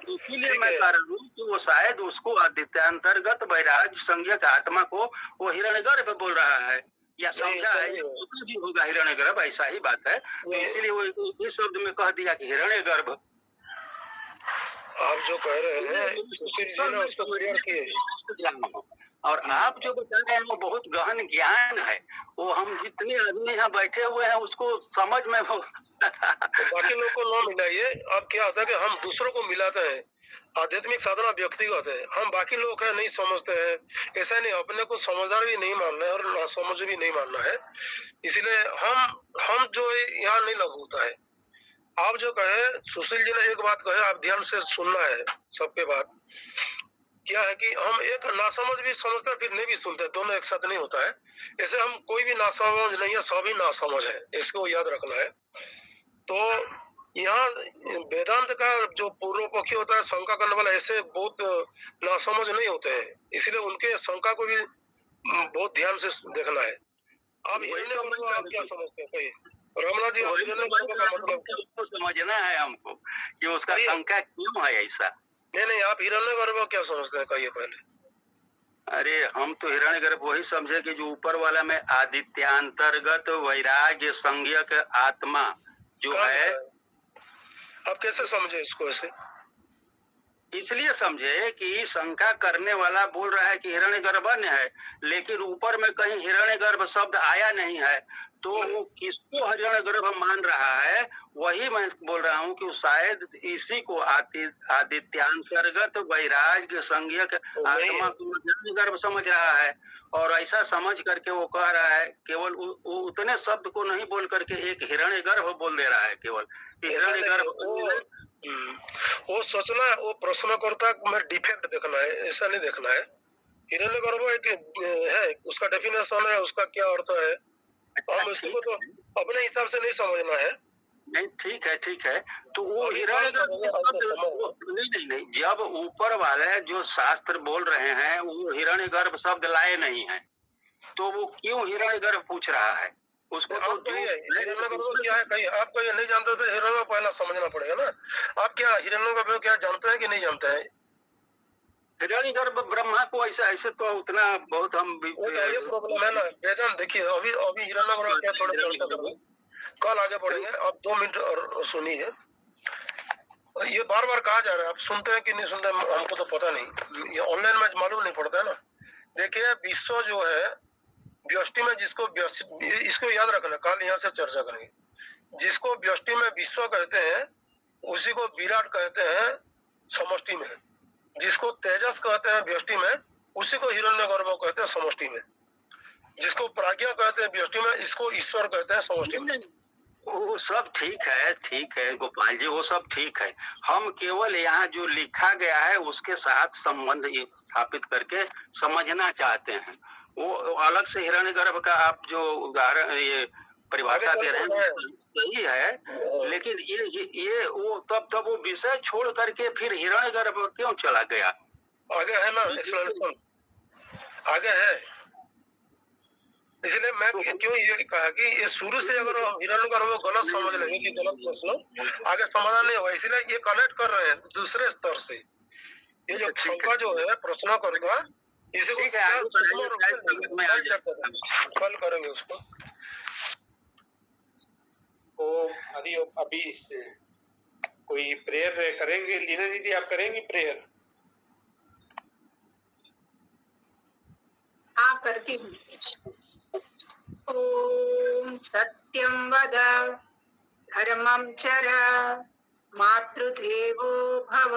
इसीलिए मैं कह रहा हूँ कि वो शायद उसको आदित्यांतर्गत वैराज संज्ञक आत्मा को वो हिरण्यगर्भ बोल रहा है या समझा है भी होगा हिरण्यगर्भ, ऐसा ही बात है। तो इसीलिए वो इस शब्द में कह दिया कि हिरण्यगर्भ। आप जो कह रहे हैं उसको क्लियर किए, और आप जो बता रहे हैं वो बहुत गहन ज्ञान है। वो हम जितने आदमी यहाँ बैठे हुए हैं उसको समझ में तो बाकी लोग को न मिलाइए। अब क्या होता है कि हम दूसरों को मिलाते हैं, आध्यात्मिक साधना व्यक्तिगत है, हम बाकी लोग है नहीं समझते हैं। ऐसा नहीं, अपने को समझदार भी नहीं मानना है और ना समझ भी नहीं मानना है। इसलिए हम जो यहाँ नहीं लागू होता है। आप जो कहे, सुशील जी ने एक बात कहे, आप ध्यान से सुनना है सबके बात। क्या है कि हम एक नासमझ भी समझते हैं फिर नहीं भी सुनते, दोनों एक साथ नहीं होता है। ऐसे हम कोई भी नासमझ नहीं है, सभी नासमझ है, इसको याद रखना है। तो यहाँ वेदांत का जो पूर्व पक्षी होता है, शंका करने वाला, ऐसे बहुत नासमझ नहीं होते हैं। इसलिए उनके शंका को भी बहुत ध्यान से देखना है। आप आप क्या समझते हैं कहिए रमना जी? उसको समझना है हमको कि उसका शंका क्यों है ऐसा। नहीं, आप हिरण्यगर्भ क्या समझते हैं कहिए पहले। अरे हम तो हिरण्यगर्भ वही समझे कि जो ऊपर वाला में आदित्यांतर्गत वैराग्य संज्ञक आत्मा जो कहाँ है, लिखा है? आप कैसे समझे इसको ऐसे? इसलिए समझे कि शंका करने वाला बोल रहा है कि हिरण्यगर्भ अन्य है, लेकिन ऊपर में कहीं हिरण्यगर्भ शब्द आया नहीं है, तो वो किसको हिरण्यगर्भ मान रहा है? वही मैं बोल रहा हूँ कि शायद इसी को आदित्यांतर्गत वैराग्य संज्ञक आत्मा को हिरण्यगर्भ समझ रहा है, और ऐसा समझ करके वो कह रहा है, केवल वो उतने शब्द को नहीं बोल करके एक हिरण्यगर्भ बोल दे रहा है केवल कि हिरण्यगर्भ। वो सोचना, वो प्रश्नकर्ता में डिफेक्ट देखना है, ऐसा नहीं देखना है। हिरण्यगर्भ एक है, उसका डेफिनेशन है, उसका क्या अर्थ है, हम इसको तो अपने हिसाब से नहीं समझना है। नहीं, ठीक है, तो वो हिरण्यगर्भ नहीं, जब ऊपर वाले जो शास्त्र बोल रहे हैं वो हिरण्यगर्भ शब्द लाए नहीं है, तो वो क्यों हिरण्यगर्भ पूछ रहा है? उसको तो हिरण्यगर्भ क्या है, कहीं आपको ये नहीं जानते तो हिरण्य पहला समझना पड़ेगा ना। आप क्या हिरण्यगर्भ क्या जानते हैं कि नहीं जानते हैं? हिरण्यगर्भ ब्रह्मा को ऐसे तो उतना बहुत हम ये प्रॉब्लम है ना वेदांत। देखिए अभी हिरण्यगर्भ क्या थोड़ा चर्चा करेंगे, कल आगे बढ़ेंगे। आप 2 मिनट और सुनिए। ये बार बार कहा जा रहा है, आप सुनते हैं कि नहीं सुनते हमको तो पता नहीं, ये ऑनलाइन में मालूम नहीं पड़ता है ना। देखिए विश्व जो है व्यष्टि में, जिसको इसको याद रखना, कल यहाँ से चर्चा करेंगे। जिसको व्यष्टि में विश्व कहते हैं उसी को विराट कहते हैं समष्टि में। जिसको तेजस कहते हैं व्यष्टि में उसी को हिरण्यगर्भ कहते हैं समष्टि में। जिसको प्राज्ञा कहते हैं व्यष्टि में, इसको ईश्वर कहते हैं समष्टि में। वो सब ठीक है गोपाल जी, वो सब ठीक है। हम केवल यहाँ जो लिखा गया है उसके साथ संबंध स्थापित करके समझना चाहते हैं। वो अलग से हिरण्यगर्भ का आप जो उदाहरण ये परिभाषा दे रहे हैं सही है, लेकिन ये वो तब वो विषय छोड़ करके फिर हिरण्यगर्भ क्यों चला गया? आगे है ना एक्सप्लेनेशन, आगे है। इसलिए मैं क्यों ये कहा कि ये शुरू से अगर हिरण्यगर्भ गलत समझ लेंगे कि गलत प्रश्न आगे समाधान नहीं होगा, इसलिए ये कनेक्ट कर रहे हैं दूसरे स्तर से। ये जो शंका जो है प्रश्नकर्ता, इसे कल करेंगे उसको। तो अभी कोई प्रेयर करेंगे? लीना दीदी आप करेंगी प्रेयर? हाँ करती हूँ। ओम सत्यं वद धर्मं चर मातृदेवो भव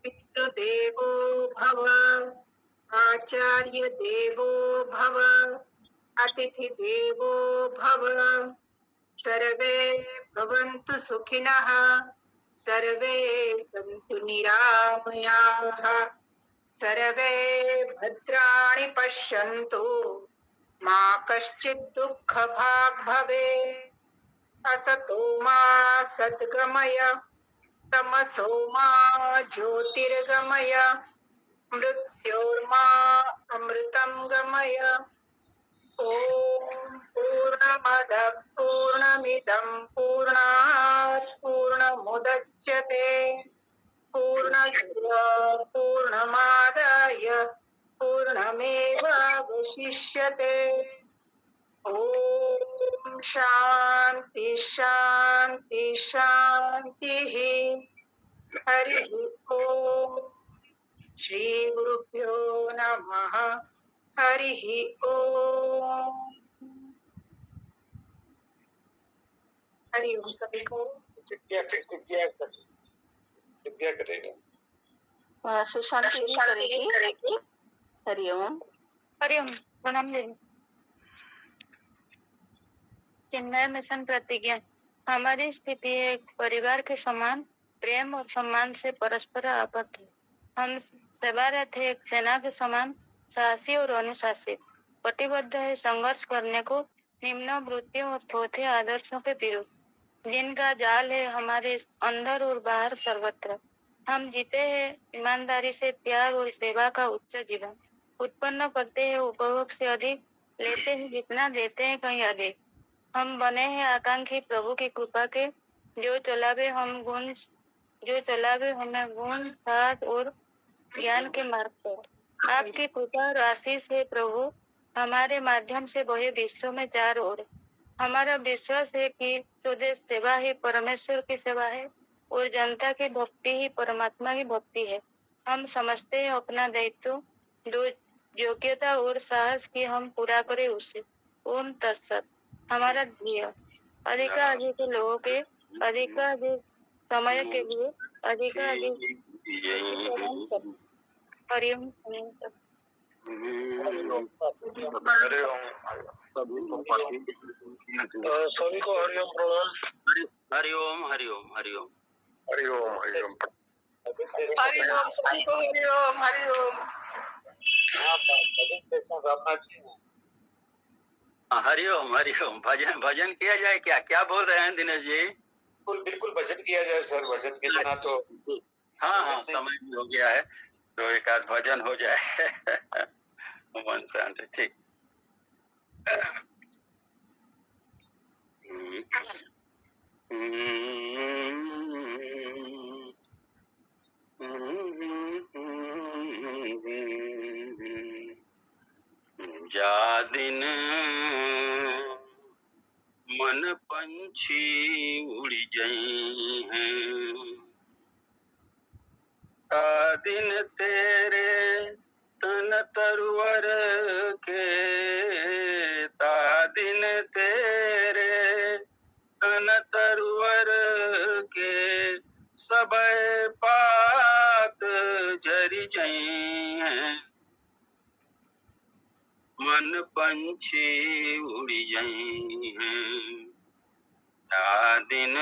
पितृदेवो भव आचार्य देवो भव अतिथि देवो भव सर्वे भवन्तु सुखिनः सर्वे सन्तु निरामयाः सर्वे भद्राणि पश्यन्तु मा कश्चित् दुःखभाग् भवेत् असतो मा सद्गमय तमसो मा ज्योतिर्गमय मृत्योर्मा अमृतं गमय। ॐ पूर्णमदः पूर्णमिदं पूर्णात् पूर्णमुदच्यते पूर्णस्य पूर्णमादाय पूर्णमेवावशिष्यते। ॐ शान्ति शान्ति शान्तिः। हरिः ॐ श्री गुरुभ्यो नमः। हरिः ॐ। हरि ओम सभी को। दिव्या करेगा। सुशांति करेगी। हरिओम। हरिओम प्रणाम जी। चिन्मय मिशन प्रतिज्ञा। हमारी स्थिति एक परिवार के समान प्रेम और सम्मान से परस्पर आबद्ध है। हम सेवारत है एक सेना के समान साहसी और अनुशासित, प्रतिबद्ध है संघर्ष करने को निम्न वृत्तियों और थोथे आदर्शों के विरुद्ध, जिनका जाल है हमारे अंदर और बाहर सर्वत्र। हम जीते हैं ईमानदारी से त्याग और सेवा का उच्च जीवन, उत्पन्न करते हैं उपभोग से अधिक, लेते हैं जितना देते हैं कहीं अधिक। हम बने हैं आकांक्षी प्रभु की कृपा के, जो चलावे हमें गुण, साथ और ज्ञान के मार्ग पर। आपकी कृपा और आशीष है प्रभु, हमारे माध्यम से बहे विश्व में चारों ओर। हमारा विश्वास है कि स्वदेश सेवा ही परमेश्वर की सेवा है और जनता की भक्ति ही परमात्मा की भक्ति है। हम समझते हैं अपना दायित्व, जो योग्यता और साहस की हम पूरा करें उसे। ओम तत्सत। हमारा ध्येय अधिकाधिक लोगों के अधिकाधिक समय के लिए अधिकाधिक हरिओम सभी को हरिओम प्रणाम। हरिओम हरिओम हरिओम हरिओम हरिओम हरिओम सभी को हरिओम हरिओम। हरिओम हरिओम। भजन भजन किया जाए क्या? क्या बोल रहे हैं दिनेश जी? बिल्कुल बिल्कुल भजन किया जाए सर, भजन के बिना तो हाँ हाँ, समय भी हो गया है तो एक आध भजन हो जाए। मन शांत है, ठीक। जा दिन मन पंछी उड़ गई हैं, का दिन तेरे तन तरवर के, ता दिन तेरे तन तरवर के, सब पात झरी जई हैं, मन पंछी उड़ गई हैं। या दिन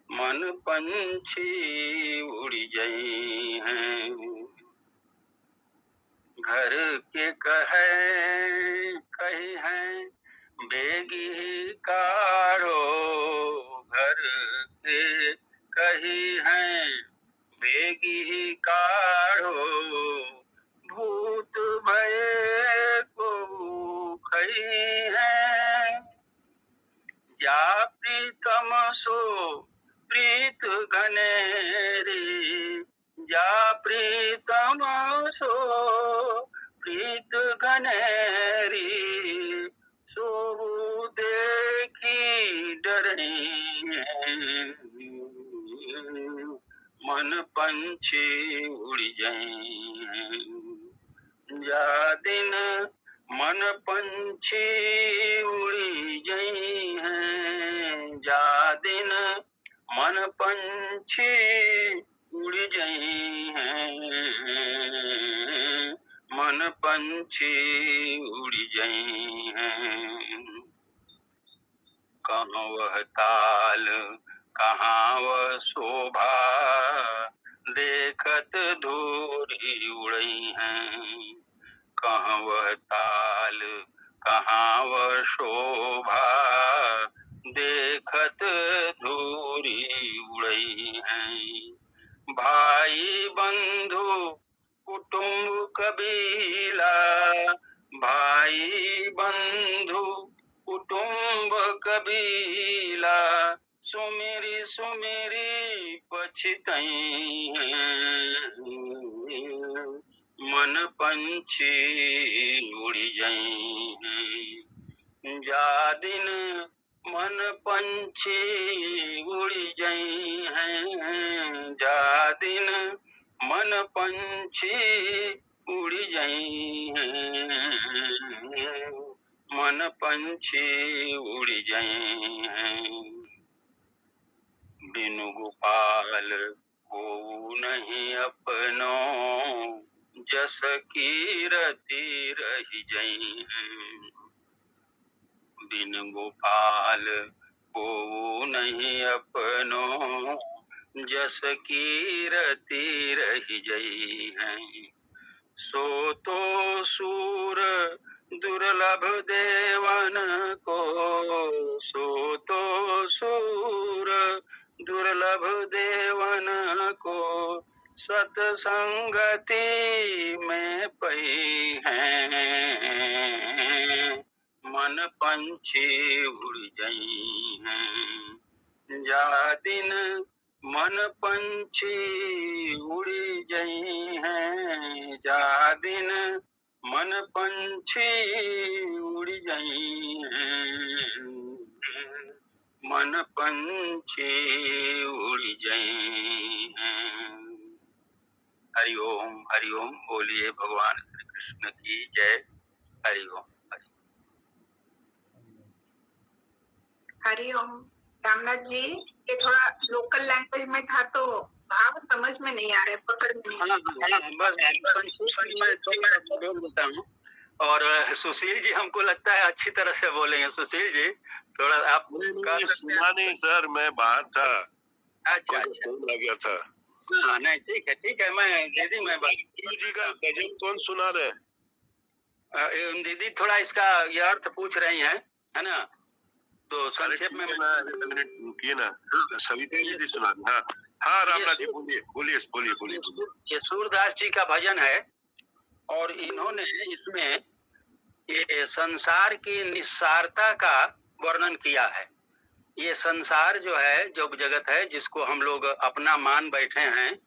मन पंछी उड़ गई हैं, घर के कही हैं बेगी काढ़ो, घर के कही हैं बेगी काढ़ो, भूत भये को खई है, या प्रीतम सो प्रीत घनेरी, या प्रीतम सो प्रीत घनेरी, सो देखी डरनी मन पंछी उड़ जाए, या दिन मन पंछी उड़ी गई हैं, जा दिन मन पंछी उड़ी गई हैं, मन पंछी उड़ी गई हैं। कहाँ वह ताल कहाँ वह शोभा, देखत धूरी उड़ई हैं, कहाँ वह ताल कहाँ वह शोभा, देखत धूरी उड़ई हैं। भाई बंधु कुटुंब कबीला, भाई बंधु कुटुंब कबीला, सुमिरी सुमिरी पछतई हैं, मन पंछी उड़ गई हैं, जा दिन मन पंछी उड़ गई हैं, जा दिन मन पंछी उड़ गई हैं, मन पंछी उड़ गई हैं। बिनु गोपाल को नहीं अपनो, जस कीरति रही जई हैं, बिन गोपाल को नहीं अपनो, जस कीरति रही जई हैं। सो तो सूर दुर्लभ देवन को, सो तो सूर दुर्लभ देवन को, सतसंगति में पई हैं, मन पंछी उड़ गई हैं, जा दिन मन पंछी उड़ी गई हैं जा दिन, मन पंछी उड़ी गई हैं, मन पंछी उड़ी गई हैं। हरि ओम बोलिए भगवान श्री कृष्ण की जय। हरि ओम। हरि ओम। रामनाथ जी, ये थोड़ा लोकल लैंग्वेज में था तो भाव समझ में नहीं आ रहे, पकड़ में नहीं। बस बोल देता हूँ। और सुशील जी हमको लगता है अच्छी तरह से बोलेंगे। सुशील जी थोड़ा आप सुना नहीं सर, मैं बाहर था। अच्छा फोन आ गया था। हाँ नहीं ठीक है मैं दीदी मैं जी का गजल कौन सुना रहे? दीदी थोड़ा इसका ये अर्थ पूछ रही हैं, है ना? तो संक्षेप में रुकिए ना, सविता जी सुना। हाँ हाँ रामनाथ जी बोलिए। ये सूरदास जी का भजन है और इन्होंने इसमें ये संसार की निस्सारता का वर्णन किया है। ये संसार जो है, जो जगत है जिसको हम लोग अपना मान बैठे हैं,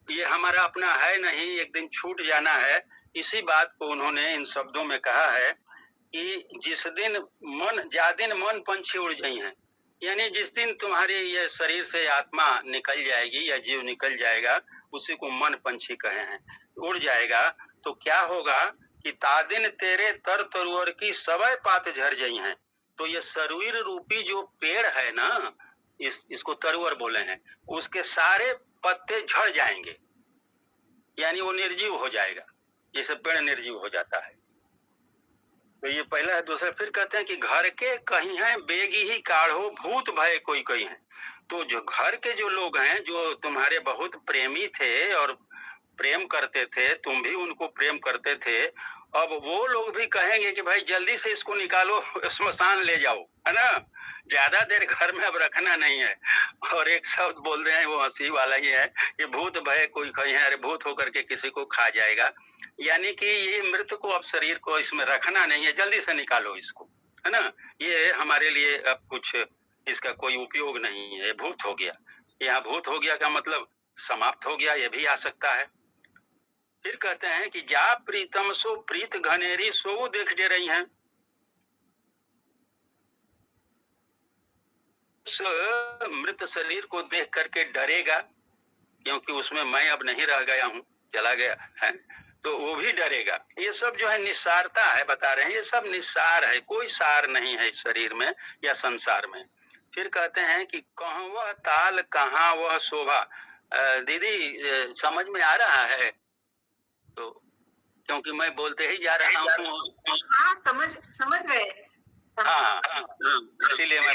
ये हमारा अपना है नहीं, एक दिन छूट जाना है। इसी बात को उन्होंने इन शब्दों में कहा है कि जिस दिन मन पंछी उड़ गई हैं, यानी जिस दिन तुम्हारे ये शरीर से आत्मा निकल जाएगी या जीव निकल जाएगा, उसी को मन पंछी कहे हैं, उड़ जाएगा। तो क्या होगा कि तादिन तेरे तर तरुअर की सवय पात झर गई हैं। तो ये सरवीर रूपी जो पेड़ है ना, इसको तरुअर बोले हैं, उसके सारे पत्ते झड़ जाएंगे, यानी वो निर्जीव हो जाएगा, जैसे पेड़ निर्जीव हो जाता है। तो ये पहला है। दूसरा फिर कहते हैं कि घर के कहीं हैं बेगी ही काढ़ो भूत भय कोई कोई है। तो जो घर के जो लोग हैं, जो तुम्हारे बहुत प्रेमी थे और प्रेम करते थे, तुम भी उनको प्रेम करते थे, अब वो लोग भी कहेंगे कि भाई जल्दी से इसको निकालो, स्मशान ले जाओ, है ना? ज्यादा देर घर में अब रखना नहीं है। और एक शब्द बोल रहे हैं, वो हंसी वाला ही है कि भूत भय कोई कोई है, अरे भूत होकर के किसी को खा जाएगा। यानी कि ये मृत को अब शरीर को इसमें रखना नहीं है, जल्दी से निकालो इसको, है ना? ये हमारे लिए अब कुछ इसका कोई उपयोग नहीं है, भूत हो गया। यहाँ भूत हो गया का मतलब समाप्त हो गया, ये भी आ सकता है। फिर कहते हैं कि जा प्रीतम सो प्रीत घनेरी सो देख दे रही हैं। उस मृत शरीर को देख करके डरेगा, क्योंकि उसमें मैं अब नहीं रह गया हूँ, चला गया है, तो वो भी डरेगा। ये सब जो है निस्सारता है, बता रहे हैं, ये सब निस्सार है, कोई सार नहीं है इस शरीर में या संसार में। फिर कहते हैं कि कहाँ वह ताल कहाँ वह शोभा। दीदी समझ में आ रहा है? तो क्योंकि मैं बोलते ही जा रहा हूँ। हाँ समझ रहे। हाँ इसीलिए मैं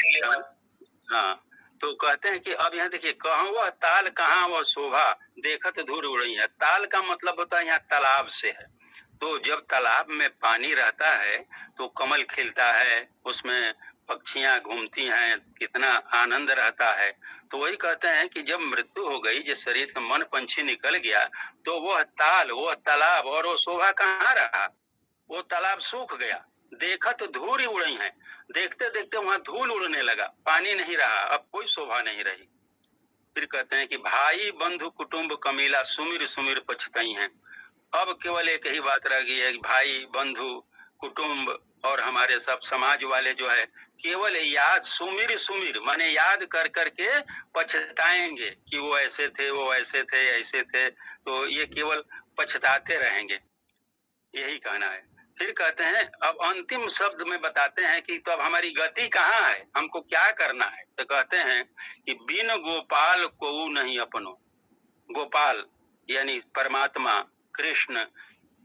हाँ। तो कहते हैं कि अब यहाँ देखिए, कहाँ वह ताल कहाँ वह शोभा देखत धूल उड़ रही है। ताल का मतलब होता है यहाँ तालाब से है। तो जब तालाब में पानी रहता है तो कमल खिलता है, उसमें पक्षियां घूमती हैं, कितना आनंद रहता है। तो वही कहते हैं कि जब मृत्यु हो गई, जिस शरीर से मन पंछी निकल गया, तो वह ताल, वह तालाब और वो शोभा कहाँ रहा? वो तालाब सूख गया। देखत धूल उड़ी है, देखते देखते वहां धूल उड़ने लगा, पानी नहीं रहा, अब कोई शोभा नहीं रही। फिर कहते हैं कि भाई बंधु कुटुंब कमीला सुमिर सुमिर पछताई हैं। अब केवल एक ही बात रह गई है कि भाई बंधु कुटुंब और हमारे सब समाज वाले जो है, केवल याद सुमिर सुमिर माने याद कर करके पछताएंगे कि वो ऐसे थे, वो ऐसे थे, ऐसे थे। तो ये केवल पछताते रहेंगे, यही कहना है। फिर कहते हैं, अब अंतिम शब्द में बताते हैं कि तो अब हमारी गति कहाँ है, हमको क्या करना है। तो कहते हैं कि बिन गोपाल को नहीं अपनो। गोपाल यानी परमात्मा कृष्ण,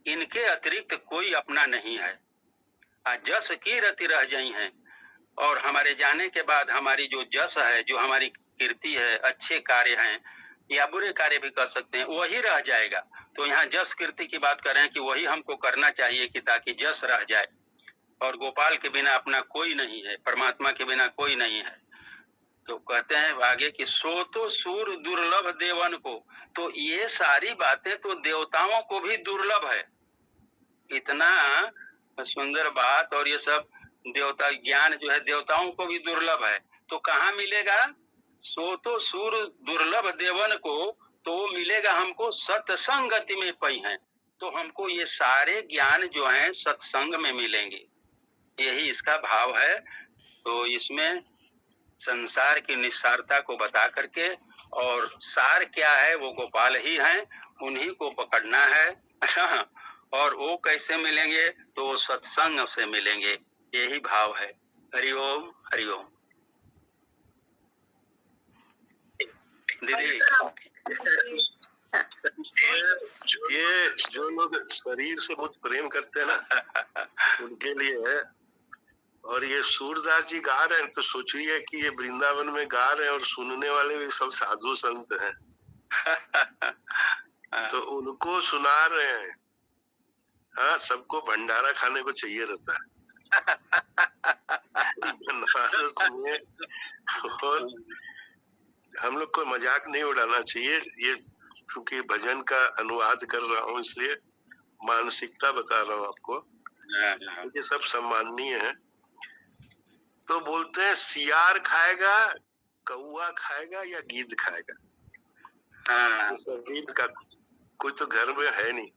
इनके अतिरिक्त कोई अपना नहीं है। जस की रति रह गई हैं, और हमारे जाने के बाद हमारी जो जस है, जो हमारी कीर्ति है, अच्छे कार्य हैं या बुरे कार्य भी कर सकते हैं, वही रह जाएगा। तो यहाँ जस कीर्ति की बात कर रहे हैं कि वही हमको करना चाहिए कि ताकि जस रह जाए। और गोपाल के बिना अपना कोई नहीं है, परमात्मा के बिना कोई नहीं है। तो कहते हैं आगे कि सो तो सूर दुर्लभ देवन को। तो ये सारी बातें तो देवताओं को भी दुर्लभ है। इतना सुंदर बात, और ये सब देवता ज्ञान जो है देवताओं को भी दुर्लभ है। तो कहाँ मिलेगा? सो तो सूर दुर्लभ देवन को, तो वो मिलेगा हमको सत्संगति में पई है। तो हमको ये सारे ज्ञान जो हैं सत्संग में मिलेंगे, यही इसका भाव है। तो इसमें संसार की निस्सारता को बता करके, और सार क्या है वो गोपाल ही हैं, उन्हीं को पकड़ना है। और वो कैसे मिलेंगे, तो वो सत्संग से मिलेंगे, यही भाव है। हरिओम हरिओम। दीदी, ये जो लोग शरीर से बहुत प्रेम करते हैं ना उनके लिए है। और ये सूरदास जी गा रहे हैं, तो सोचिए कि ये वृंदावन में गा रहे हैं और सुनने वाले भी सब साधु संत हैं। तो उनको सुना रहे हैं। हाँ, सबको भंडारा खाने को चाहिए रहता है। सुनिए, और हम लोग को मजाक नहीं उड़ाना चाहिए। ये क्योंकि भजन का अनुवाद कर रहा हूँ, इसलिए मानसिकता बता रहा हूँ आपको। ये सब सम्माननीय है। तो बोलते हैं सियार खाएगा, कौआ खाएगा या गीद खाएगा। शरीर का कोई तो घर में है नहीं,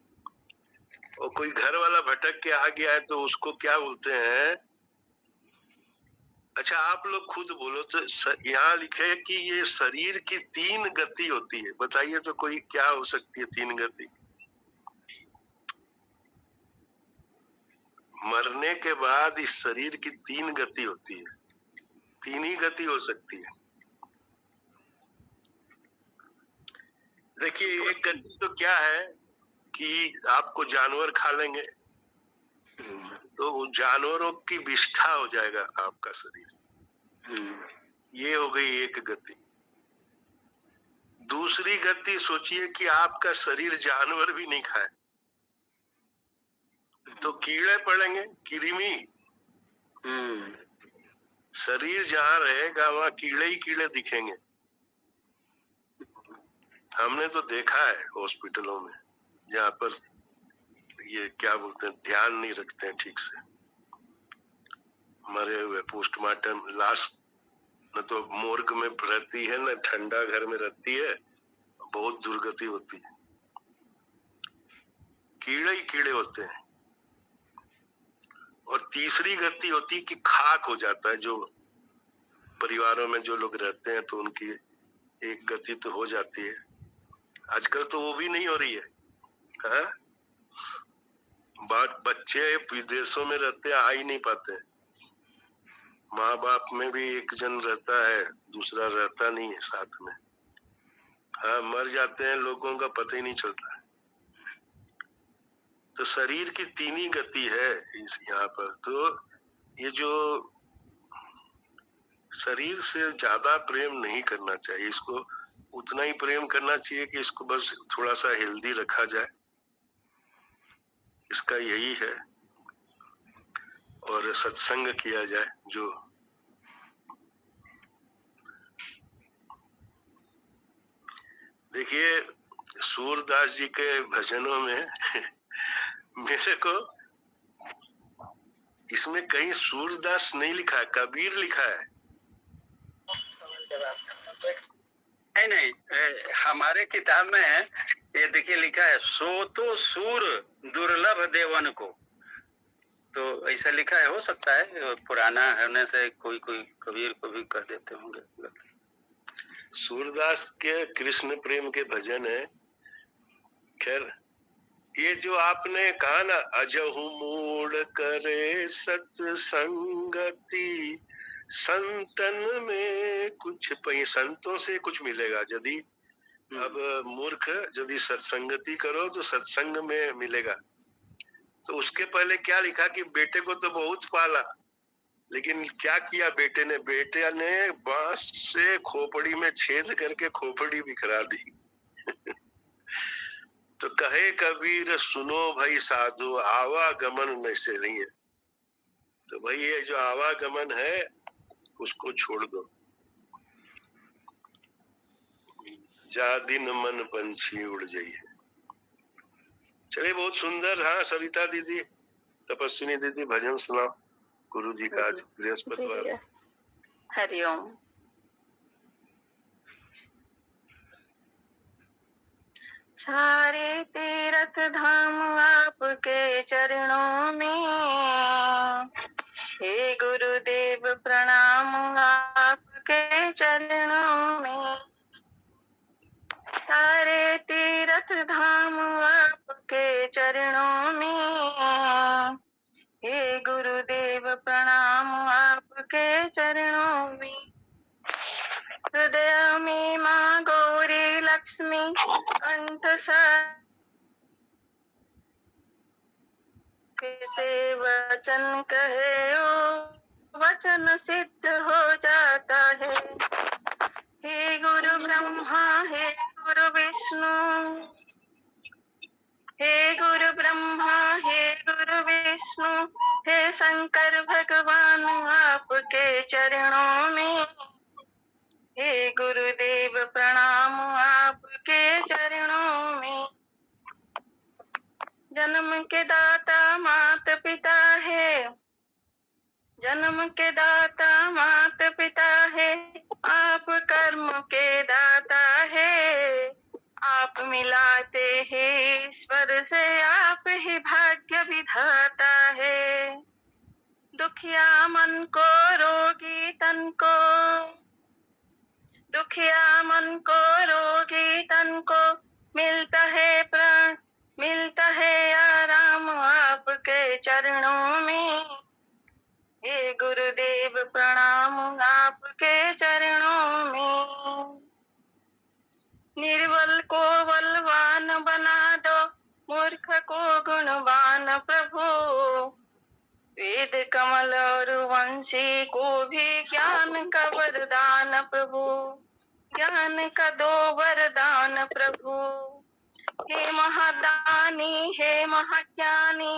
और कोई घर वाला भटक के आ गया है तो उसको क्या बोलते हैं। अच्छा, आप लोग खुद बोलो तो यहाँ लिखे है कि ये शरीर की 3 गति होती है। बताइए तो कोई क्या हो सकती है 3 गति। मरने के बाद इस शरीर की 3 गति होती है। 3 ही गति हो सकती है। देखिए, एक गति तो क्या है कि आपको जानवर खा लेंगे, तो जानवरों की विष्ठा हो जाएगा आपका शरीर। ये हो गई एक गति। दूसरी गति सोचिए कि आपका शरीर जानवर भी नहीं खाए, तो कीड़े पड़ेंगे, कृमि। शरीर जहाँ रहेगा वहाँ कीड़े ही कीड़े दिखेंगे। हमने तो देखा है हॉस्पिटलों में, जहाँ पर ये क्या बोलते हैं, ध्यान नहीं रखते हैं ठीक से। मरे हुए पोस्टमार्टम लाश न तो मोर्ग में रहती है, न ठंडा घर में रहती है, बहुत दुर्गति होती है। कीड़े ही कीड़े होते हैं। और तीसरी गति होती है कि खाक हो जाता है। जो परिवारों में जो लोग रहते हैं तो उनकी एक गति तो हो जाती है। आजकल तो वो भी नहीं हो रही है। हाँ? बच्चे विदेशों में रहते हैं, आ ही नहीं पाते। माँ बाप में भी एक जन रहता है, दूसरा रहता नहीं है साथ में। हाँ, मर जाते हैं, लोगों का पता ही नहीं चलता। तो शरीर की 3 ही गति है इस यहाँ पर। तो ये जो शरीर से ज्यादा प्रेम नहीं करना चाहिए, इसको उतना ही प्रेम करना चाहिए कि इसको बस थोड़ा सा हेल्दी रखा जाए, इसका यही है। और सत्संग किया जाए। जो देखिए, सूरदास जी के भजनों में मेरे को इसमें कहीं सूरदास नहीं लिखा है, कबीर लिखा है। नहीं, हमारे किताब में है, ये देखिए लिखा है, सो तो सूर दुर्लभ देवन को। तो ऐसा लिखा है, हो सकता है पुराना होने से कोई कबीर को भी कर देते होंगे। सूरदास के कृष्ण प्रेम के भजन है। खैर, ये जो आपने कहा ना, अजहु मूड करे सत्संगति, संतन में कुछ पई। संतों से कुछ मिलेगा यदि अब मूर्ख यदि सत्संगति करो तो सत्संग में मिलेगा। तो उसके पहले क्या लिखा कि बेटे को तो बहुत पाला, लेकिन क्या किया बेटे ने बांस से खोपड़ी में छेद करके खोपड़ी बिखरा दी। तो कहे कबीर सुनो भाई साधु, आवागमन में से नहीं है। तो भाई ये जो आवागमन है उसको छोड़ दो। जा दिन मन पंछी उड़ जाइए। चलिए, बहुत सुंदर। हाँ, सविता दीदी, तपस्विनी दीदी, भजन सुनाओ। गुरु जी का आज बृहस्पतिवार। हरिओम। सारे तीर्थ धाम आपके चरणों में, हे गुरुदेव प्रणाम आपके चरणों में। सारे तीर्थ धाम आपके चरणों में, हे गुरुदेव प्रणाम आपके चरणों में। हृदय में माँ गौरी लक्ष्मी कंठ से वचन कहे ओ वचन सिद्ध हो जाता है। हे गुरु ब्रह्मा हे गुरु विष्णु, हे गुरु ब्रह्मा हे गुरु विष्णु, हे शंकर भगवान आपके चरणों में, हे गुरुदेव प्रणाम आपके चरणों में। जन्म के दाता माता पिता है, जन्म के दाता माता पिता है, आप कर्म के दाता है। आप मिलाते हैं ईश्वर से, आप ही भाग्य विधाता है। दुखिया मन को रोगी तन को, दुखिया मन को रोगी तन को मिलता है प्राण, मिलता है आराम आपके चरणों में। हे गुरुदेव प्रणाम आपके चरणों में। निर्बल को बलवान बना दो, मूर्ख को गुणवान प्रभु। वेद कमल और वंशी को भी ज्ञान का वरदान प्रभु, ज्ञान का दो वरदान प्रभु। हे महादानी हे महाज्ञानी,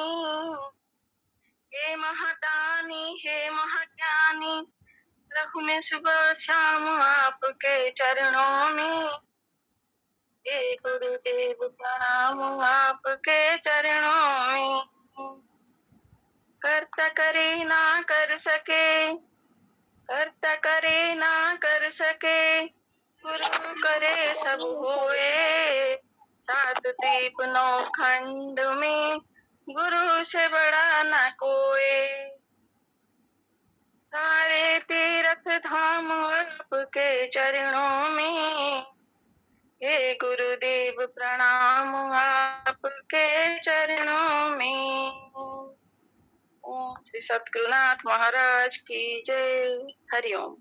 हे महादानी हे महाज्ञानी, रहूं मैं सुबह शाम आपके चरणों में। हे गुरुदेव प्रणाम आपके चरणों में। करता करे ना कर सके, करता करे ना कर सके, गुरु करे सब होए। सात दीप नौ खंड में गुरु से बड़ा ना कोई। सारे तीर्थ धाम आपके चरणों में, हे गुरुदेव प्रणाम आपके चरणों में। ओम श्री सतगुरुनाथ महाराज की जय। हरिओम।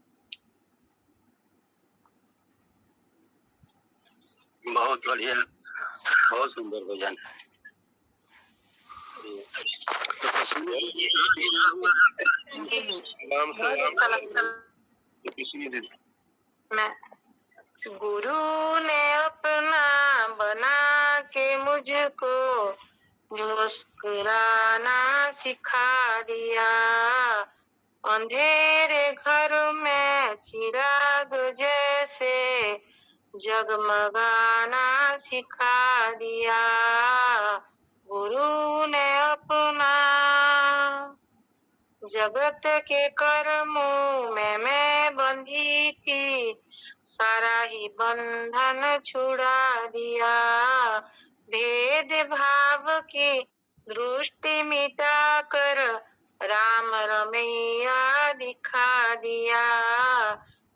बहुत बढ़िया, बहुत सुंदर भजन है। मैं गुरु ने अपना बना के मुझको मुस्कुराना सिखा दिया। अंधेरे घर में चिराग जैसे जगमगाना सिखा दिया। गुरु ने अपना जगत के कर्मों में मैं बंधी थी, सारा ही बंधन छुड़ा दिया। भेद भाव की दृष्टि मिटा कर राम रमैया दिखा दिया।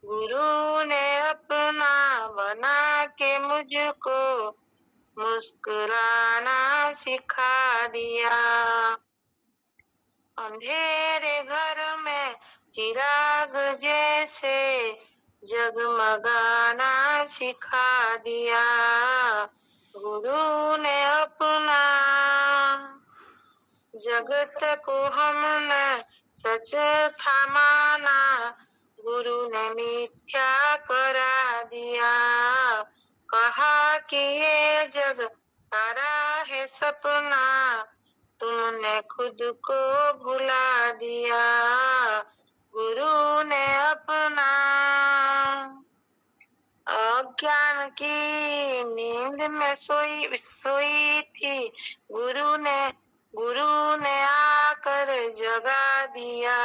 गुरु ने अपना बना के मुझको मुस्कुराना सिखा दिया। अंधेरे घर में चिराग जैसे जगमगाना सिखा दिया। गुरु ने अपना जगत को हमने सच था माना, गुरु ने मिथ्या करा दिया। कहा कि ये जग सारा है सपना, तुमने खुद को भुला दिया। गुरु ने अपना अज्ञान की नींद में सोई थी, गुरु ने आकर जगा दिया।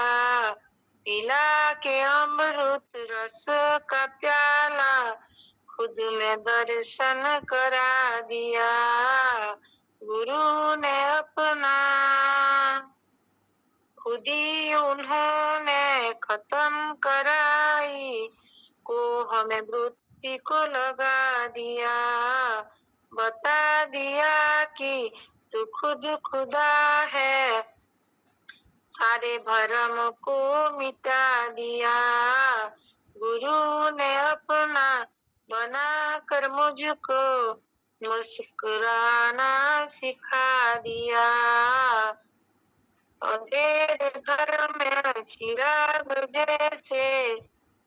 पिला के अमृत रस का प्याला खुद में दर्शन करा दिया गुरु ने अपना। खुद ही उन्होंने खत्म कराई को हमें वृत्ति को लगा दिया। बता दिया कि तू खुद खुदा है, सारे भरम को मिटा दिया गुरु ने अपना। बना कर मुझको मुस्कुराना सिखा दिया। अंधेरे घर में चिराग जैसे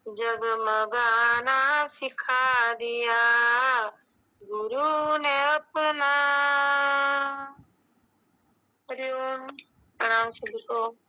जगमगाना सिखा दिया गुरु ने अपना। हरिओम। प्रणाम सभी को।